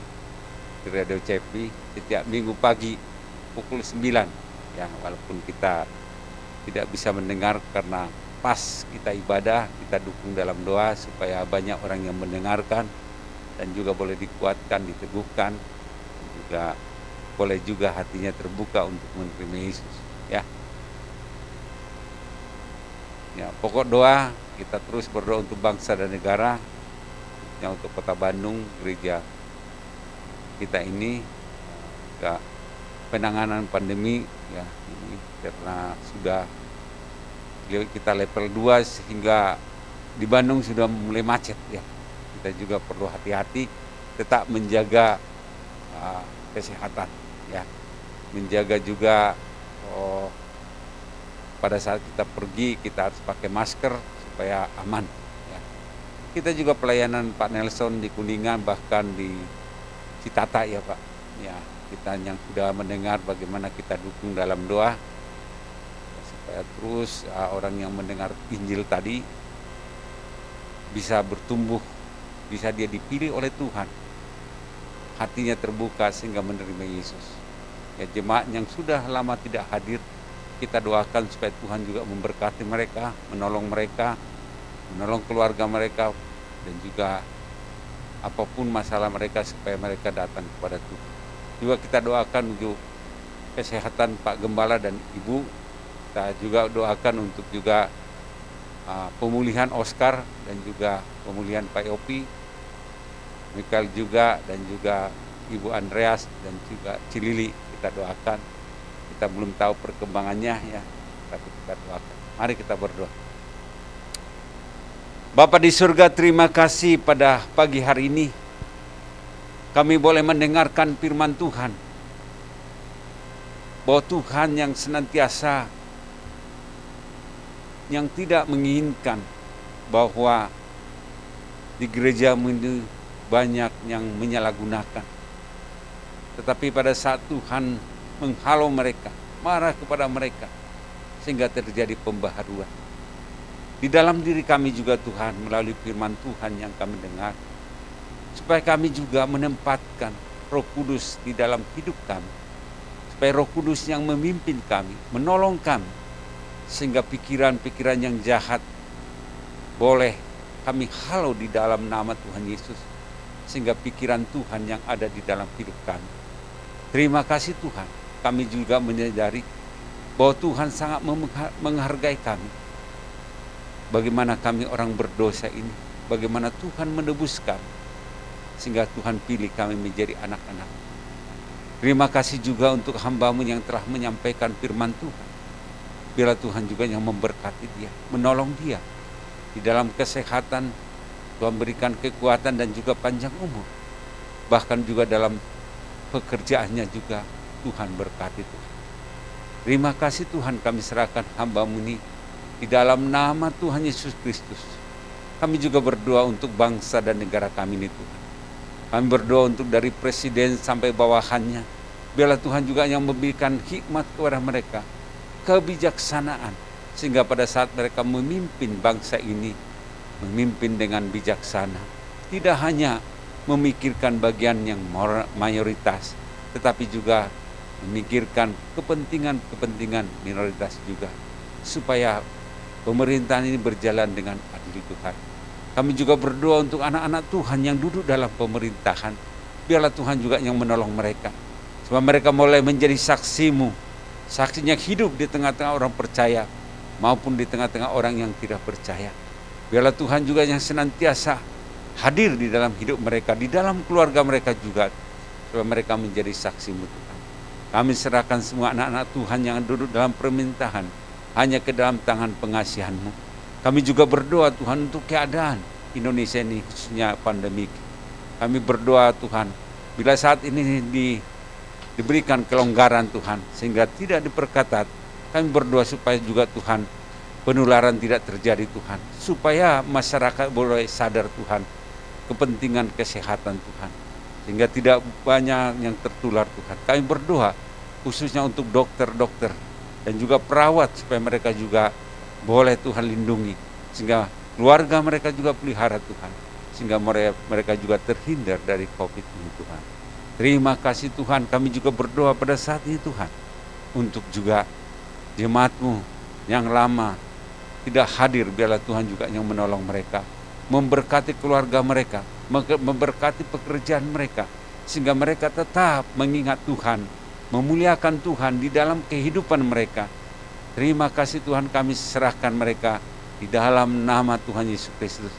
di Radio Cepi setiap minggu pagi pukul 9 ya, walaupun kita tidak bisa mendengar karena pas kita ibadah, kita dukung dalam doa supaya banyak orang yang mendengarkan dan juga boleh dikuatkan, diteguhkan, juga boleh juga hatinya terbuka untuk menerima Yesus ya. Ya, pokok doa kita terus berdoa untuk bangsa dan negara, yang untuk Kota Bandung, gereja kita ini juga penanganan pandemi ya, ini karena sudah kita level 2 sehingga di Bandung sudah mulai macet ya. Kita juga perlu hati-hati, tetap menjaga kesehatan ya, menjaga juga pada saat kita pergi kita harus pakai masker supaya aman ya. Kita juga pelayanan Pak Nelson di Kuningan, bahkan di Citata ya Pak ya, kita yang sudah mendengar bagaimana kita dukung dalam doa supaya terus orang yang mendengar Injil tadi bisa bertumbuh, bisa dia dipilih oleh Tuhan, hatinya terbuka sehingga menerima Yesus. Ya, jemaat yang sudah lama tidak hadir, kita doakan supaya Tuhan juga memberkati mereka, menolong keluarga mereka, dan juga apapun masalah mereka supaya mereka datang kepada Tuhan. Juga kita doakan untuk kesehatan Pak Gembala dan Ibu. Kita juga doakan untuk juga pemulihan Oscar dan juga pemulihan Pak Yopi, Mikael juga, dan juga Ibu Andreas dan juga Cilili. Kita doakan. Kita belum tahu perkembangannya ya, tapi kita doakan. Mari kita berdoa. Bapa di surga, terima kasih pada pagi hari ini kami boleh mendengarkan firman Tuhan, bahwa Tuhan yang senantiasa, yang tidak menginginkan bahwa di gereja ini banyak yang menyalahgunakan. Tetapi pada saat Tuhan menghalau mereka, marah kepada mereka, sehingga terjadi pembaharuan. Di dalam diri kami juga Tuhan, melalui firman Tuhan yang kami dengar, supaya kami juga menempatkan Roh Kudus di dalam hidup kami, supaya Roh Kudus yang memimpin kami, menolong kami, sehingga pikiran-pikiran yang jahat boleh kami halau di dalam nama Tuhan Yesus, sehingga pikiran Tuhan yang ada di dalam hidup kami. Terima kasih Tuhan, kami juga menyadari bahwa Tuhan sangat menghargai kami. Bagaimana kami orang berdosa ini, bagaimana Tuhan menebus kami, sehingga Tuhan pilih kami menjadi anak-anak. Terima kasih juga untuk hamba-Mu yang telah menyampaikan firman Tuhan. Biarlah Tuhan juga yang memberkati dia, menolong dia di dalam kesehatan. Tuhan berikan kekuatan dan juga panjang umur. Bahkan juga dalam pekerjaannya juga Tuhan berkati Tuhan. Terima kasih Tuhan, kami serahkan hamba-Mu ini di dalam nama Tuhan Yesus Kristus. Kami juga berdoa untuk bangsa dan negara kami ini Tuhan. Kami berdoa untuk dari presiden sampai bawahannya. Biarlah Tuhan juga yang memberikan hikmat kepada mereka, kebijaksanaan, sehingga pada saat mereka memimpin bangsa ini, memimpin dengan bijaksana. Tidak hanya memikirkan bagian yang mayoritas, tetapi juga memikirkan kepentingan minoritas juga, supaya pemerintahan ini berjalan dengan adil Tuhan. Kami juga berdoa untuk anak-anak Tuhan yang duduk dalam pemerintahan. Biarlah Tuhan juga yang menolong mereka, supaya mereka mulai menjadi saksi-Mu, saksinya hidup di tengah-tengah orang percaya maupun di tengah-tengah orang yang tidak percaya. Biarlah Tuhan juga yang senantiasa hadir di dalam hidup mereka, di dalam keluarga mereka juga, supaya mereka menjadi saksi-Mu Tuhan. Kami serahkan semua anak-anak Tuhan yang duduk dalam pemerintahan hanya ke dalam tangan pengasihan-Mu. Kami juga berdoa Tuhan untuk keadaan Indonesia ini, khususnya pandemik. Kami berdoa Tuhan, bila saat ini diberikan kelonggaran Tuhan, sehingga tidak diperketat, kami berdoa supaya juga Tuhan, penularan tidak terjadi Tuhan, supaya masyarakat boleh sadar Tuhan, kepentingan kesehatan Tuhan, sehingga tidak banyak yang tertular Tuhan. Kami berdoa khususnya untuk dokter-dokter dan juga perawat, supaya mereka juga boleh Tuhan lindungi, sehingga keluarga mereka juga pelihara Tuhan, sehingga mereka juga terhindar dari COVID ini Tuhan. Terima kasih Tuhan, kami juga berdoa pada saat ini Tuhan, untuk juga jemaat-Mu yang lama tidak hadir, biarlah Tuhan juga yang menolong mereka, memberkati keluarga mereka, memberkati pekerjaan mereka, sehingga mereka tetap mengingat Tuhan, memuliakan Tuhan di dalam kehidupan mereka. Terima kasih Tuhan, kami serahkan mereka di dalam nama Tuhan Yesus Kristus.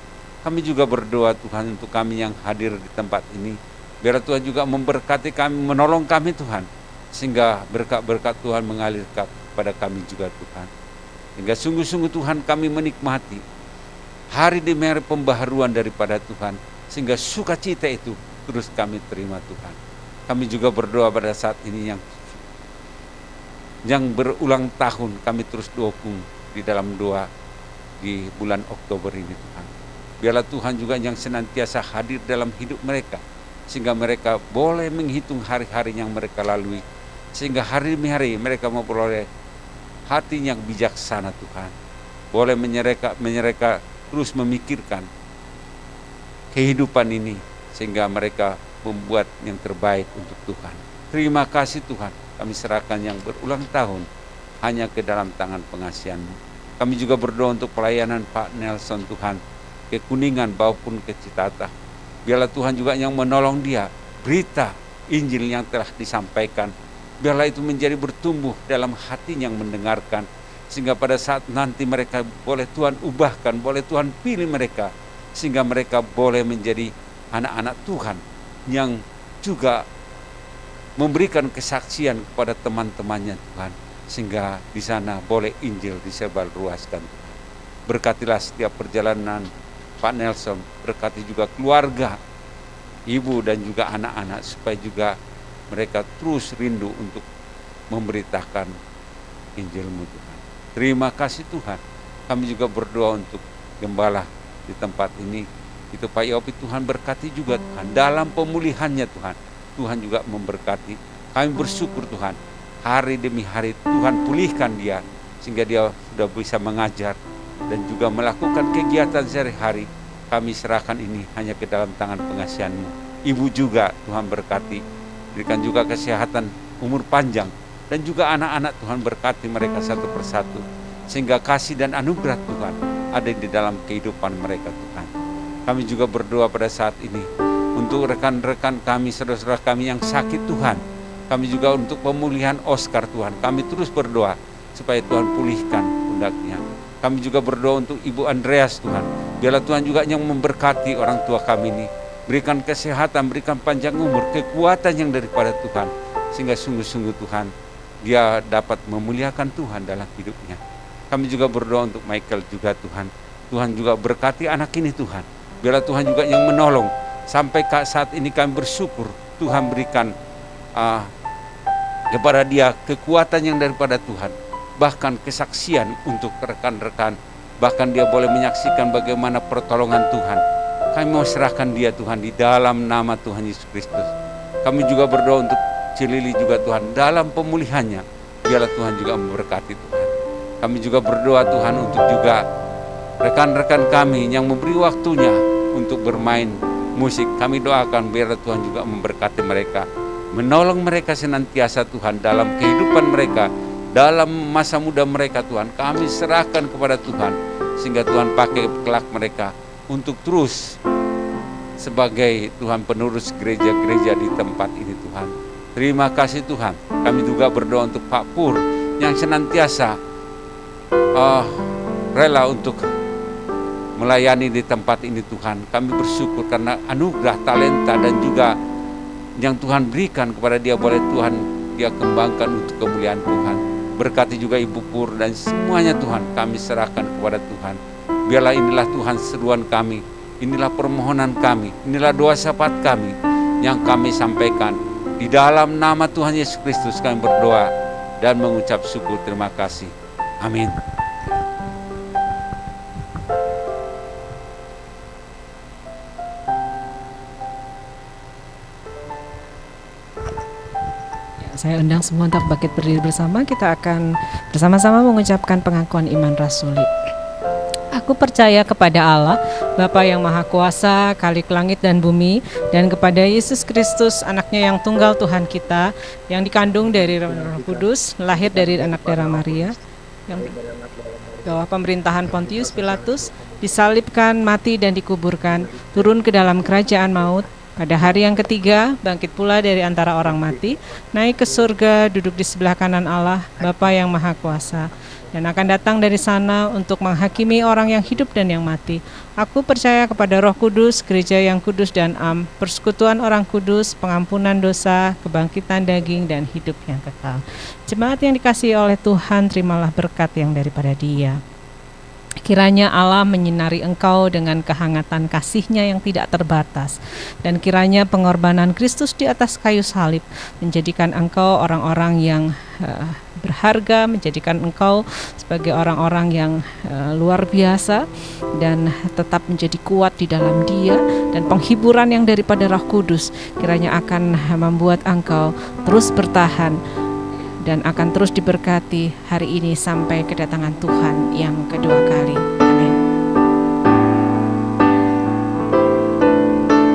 Kami juga berdoa Tuhan untuk kami yang hadir di tempat ini. Biar Tuhan juga memberkati kami, menolong kami Tuhan, sehingga berkat-berkat Tuhan mengalir kepada kami juga Tuhan. Sehingga sungguh-sungguh Tuhan kami menikmati hari demi hari pembaharuan daripada Tuhan, sehingga sukacita itu terus kami terima Tuhan. Kami juga berdoa pada saat ini yang berulang tahun, kami terus dukung di dalam doa di bulan Oktober ini Tuhan. Biarlah Tuhan juga yang senantiasa hadir dalam hidup mereka, sehingga mereka boleh menghitung hari-hari yang mereka lalui, sehingga hari demi hari mereka memperoleh hati yang bijaksana Tuhan. Boleh mereka terus memikirkan kehidupan ini sehingga mereka membuat yang terbaik untuk Tuhan. Terima kasih Tuhan, kami serahkan yang berulang tahun hanya ke dalam tangan pengasihan-Mu. Kami juga berdoa untuk pelayanan Pak Nelson Tuhan, ke Kuningan maupun ke Citata. Biarlah Tuhan juga yang menolong dia, berita Injil yang telah disampaikan, biarlah itu menjadi bertumbuh dalam hati yang mendengarkan, sehingga pada saat nanti mereka boleh Tuhan ubahkan, boleh Tuhan pilih mereka, sehingga mereka boleh menjadi anak-anak Tuhan yang juga memberikan kesaksian kepada teman-temannya Tuhan, sehingga di sana boleh Injil disebarluaskan Tuhan. Berkatilah setiap perjalanan Pak Nelson, berkati juga keluarga, ibu dan juga anak-anak, supaya juga mereka terus rindu untuk memberitakan Injil-Mu Tuhan. Terima kasih Tuhan. Kami juga berdoa untuk gembala di tempat ini, itu Pak Yopi, Tuhan berkati juga Tuhan dalam pemulihannya Tuhan. Tuhan juga memberkati. Kami bersyukur Tuhan, hari demi hari Tuhan pulihkan dia, sehingga dia sudah bisa mengajar dan juga melakukan kegiatan sehari-hari. Kami serahkan ini hanya ke dalam tangan pengasihan-Mu. Ibu juga Tuhan berkati, berikan juga kesehatan, umur panjang, dan juga anak-anak Tuhan berkati mereka satu persatu, sehingga kasih dan anugerah Tuhan ada di dalam kehidupan mereka Tuhan. Kami juga berdoa pada saat ini untuk rekan-rekan kami, saudara-saudara kami yang sakit Tuhan. Kami juga untuk pemulihan Oscar Tuhan. Kami terus berdoa supaya Tuhan pulihkan pundaknya. Kami juga berdoa untuk Ibu Andreas Tuhan. Biarlah Tuhan juga yang memberkati orang tua kami ini. Berikan kesehatan, berikan panjang umur, kekuatan yang daripada Tuhan. Sehingga sungguh-sungguh Tuhan, dia dapat memuliakan Tuhan dalam hidupnya. Kami juga berdoa untuk Michael juga Tuhan. Tuhan juga berkati anak ini Tuhan. Biarlah Tuhan juga yang menolong. Sampai saat ini kami bersyukur Tuhan berikan kepada dia kekuatan yang daripada Tuhan. Bahkan kesaksian untuk rekan-rekan. Bahkan dia boleh menyaksikan bagaimana pertolongan Tuhan. Kami mau serahkan dia Tuhan di dalam nama Tuhan Yesus Kristus. Kami juga berdoa untuk Cilili juga Tuhan dalam pemulihannya. Biarlah Tuhan juga memberkati Tuhan. Kami juga berdoa Tuhan untuk juga rekan-rekan kami yang memberi waktunya untuk bermain musik. Kami doakan biarlah Tuhan juga memberkati mereka, menolong mereka senantiasa Tuhan dalam kehidupan mereka, dalam masa muda mereka Tuhan. Kami serahkan kepada Tuhan, sehingga Tuhan pakai kelak mereka untuk terus sebagai Tuhan penerus gereja-gereja di tempat ini Tuhan. Terima kasih Tuhan. Kami juga berdoa untuk Pak Pur yang senantiasa rela untuk melayani di tempat ini Tuhan. Kami bersyukur karena anugerah, talenta dan juga yang Tuhan berikan kepada dia, boleh Tuhan dia kembangkan untuk kemuliaan Tuhan. Berkati juga Ibu Pur dan semuanya Tuhan, kami serahkan kepada Tuhan. Biarlah inilah Tuhan seruan kami, inilah permohonan kami, inilah doa syafaat kami yang kami sampaikan. Di dalam nama Tuhan Yesus Kristus kami berdoa dan mengucap syukur terima kasih. Amin. Saya undang semua untuk bangkit berdiri bersama. Kita akan bersama-sama mengucapkan pengakuan iman rasuli. Aku percaya kepada Allah, Bapa yang Maha Kuasa, Khalik langit dan bumi, dan kepada Yesus Kristus, anaknya yang tunggal Tuhan kita, yang dikandung dari Roh Kudus, lahir dari anak darah Maria, yang bawah pemerintahan Pontius Pilatus, disalibkan, mati dan dikuburkan, turun ke dalam kerajaan maut. Pada hari yang ketiga, bangkit pula dari antara orang mati, naik ke surga, duduk di sebelah kanan Allah, Bapa yang Maha Kuasa, dan akan datang dari sana untuk menghakimi orang yang hidup dan yang mati. Aku percaya kepada Roh Kudus, gereja yang kudus dan am, persekutuan orang kudus, pengampunan dosa, kebangkitan daging, dan hidup yang kekal. Jemaat yang dikasihi oleh Tuhan, terimalah berkat yang daripada Dia. Kiranya Allah menyinari engkau dengan kehangatan kasih-Nya yang tidak terbatas, dan kiranya pengorbanan Kristus di atas kayu salib menjadikan engkau orang-orang yang berharga, menjadikan engkau sebagai orang-orang yang luar biasa, dan tetap menjadi kuat di dalam Dia, dan penghiburan yang daripada Roh Kudus kiranya akan membuat engkau terus bertahan dan akan terus diberkati hari ini sampai kedatangan Tuhan yang kedua kali. Amin.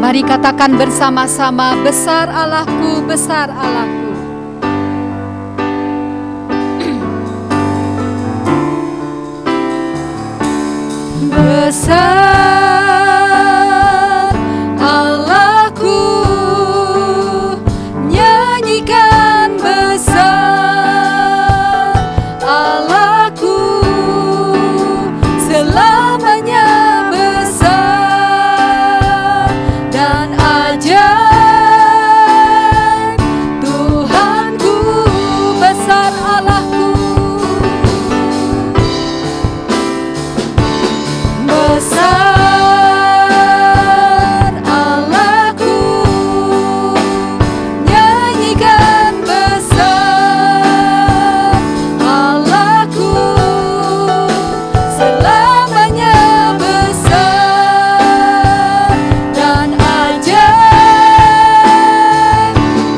Mari katakan bersama-sama, besar Allahku, besar Allahku. Besar Allahku, nyanyikan besar Allahku, selamanya besar dan ajaib Tuhanku, besar Allahku. Besar Allahku, nyanyikan besar Allahku, selamanya besar dan ajaib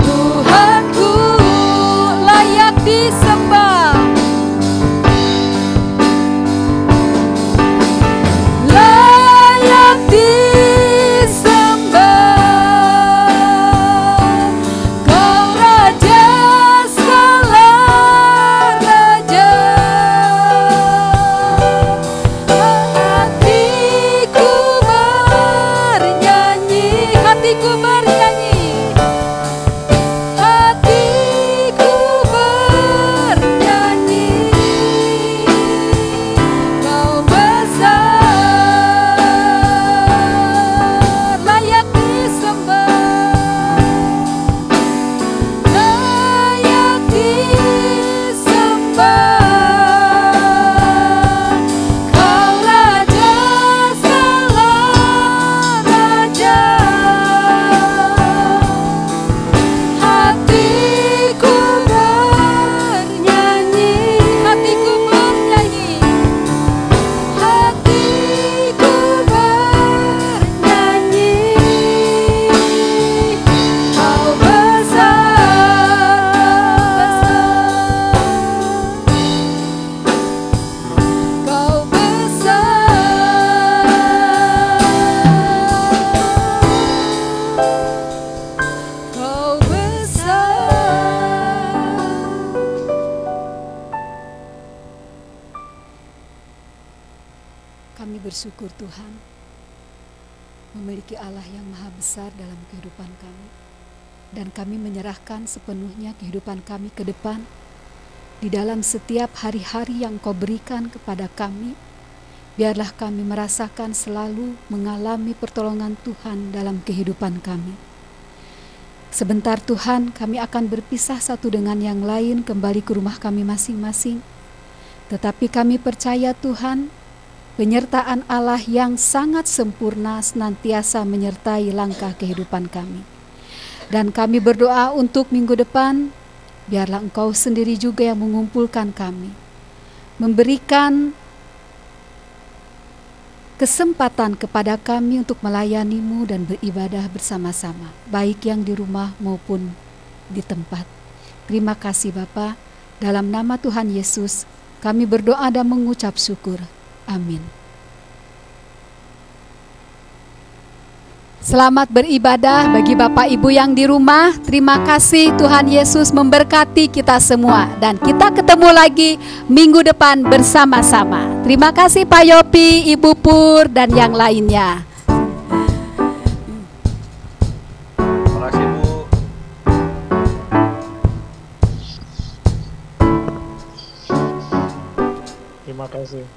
Tuhanku, layak disembah. Layak disembah, Kau Raja segala raja. Hatiku bernyanyi, hatiku bernyanyi, hatiku bernyanyi. Kau besar, layak disembah, layak disembah. Kau Raja segala raja. Hatiku bernyanyi, hatiku bernyanyi, hatiku bernyanyi. Kau besar, Kau besar, Kau besar. Kami bersyukur Tuhan memiliki Allah yang maha besar dalam kehidupan kami, dan kami menyerahkan sepenuhnya kehidupan kami ke depan di dalam setiap hari-hari yang Kau berikan kepada kami. Biarlah kami merasakan selalu mengalami pertolongan Tuhan dalam kehidupan kami. Sebentar Tuhan, kami akan berpisah satu dengan yang lain kembali ke rumah kami masing-masing. Tetapi kami percaya Tuhan, penyertaan Allah yang sangat sempurna senantiasa menyertai langkah kehidupan kami. Dan kami berdoa untuk minggu depan, biarlah Engkau sendiri juga yang mengumpulkan kami, memberikan kesempatan kepada kami untuk melayani-Mu dan beribadah bersama-sama, baik yang di rumah maupun di tempat. Terima kasih Bapa, dalam nama Tuhan Yesus kami berdoa dan mengucap syukur. Amin. Selamat beribadah bagi Bapak Ibu yang di rumah. Terima kasih, Tuhan Yesus memberkati kita semua. Dan kita ketemu lagi minggu depan bersama-sama. Terima kasih Pak Yopi, Ibu Pur, dan yang lainnya. Terima kasih Bu. Terima kasih.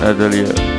Natalia.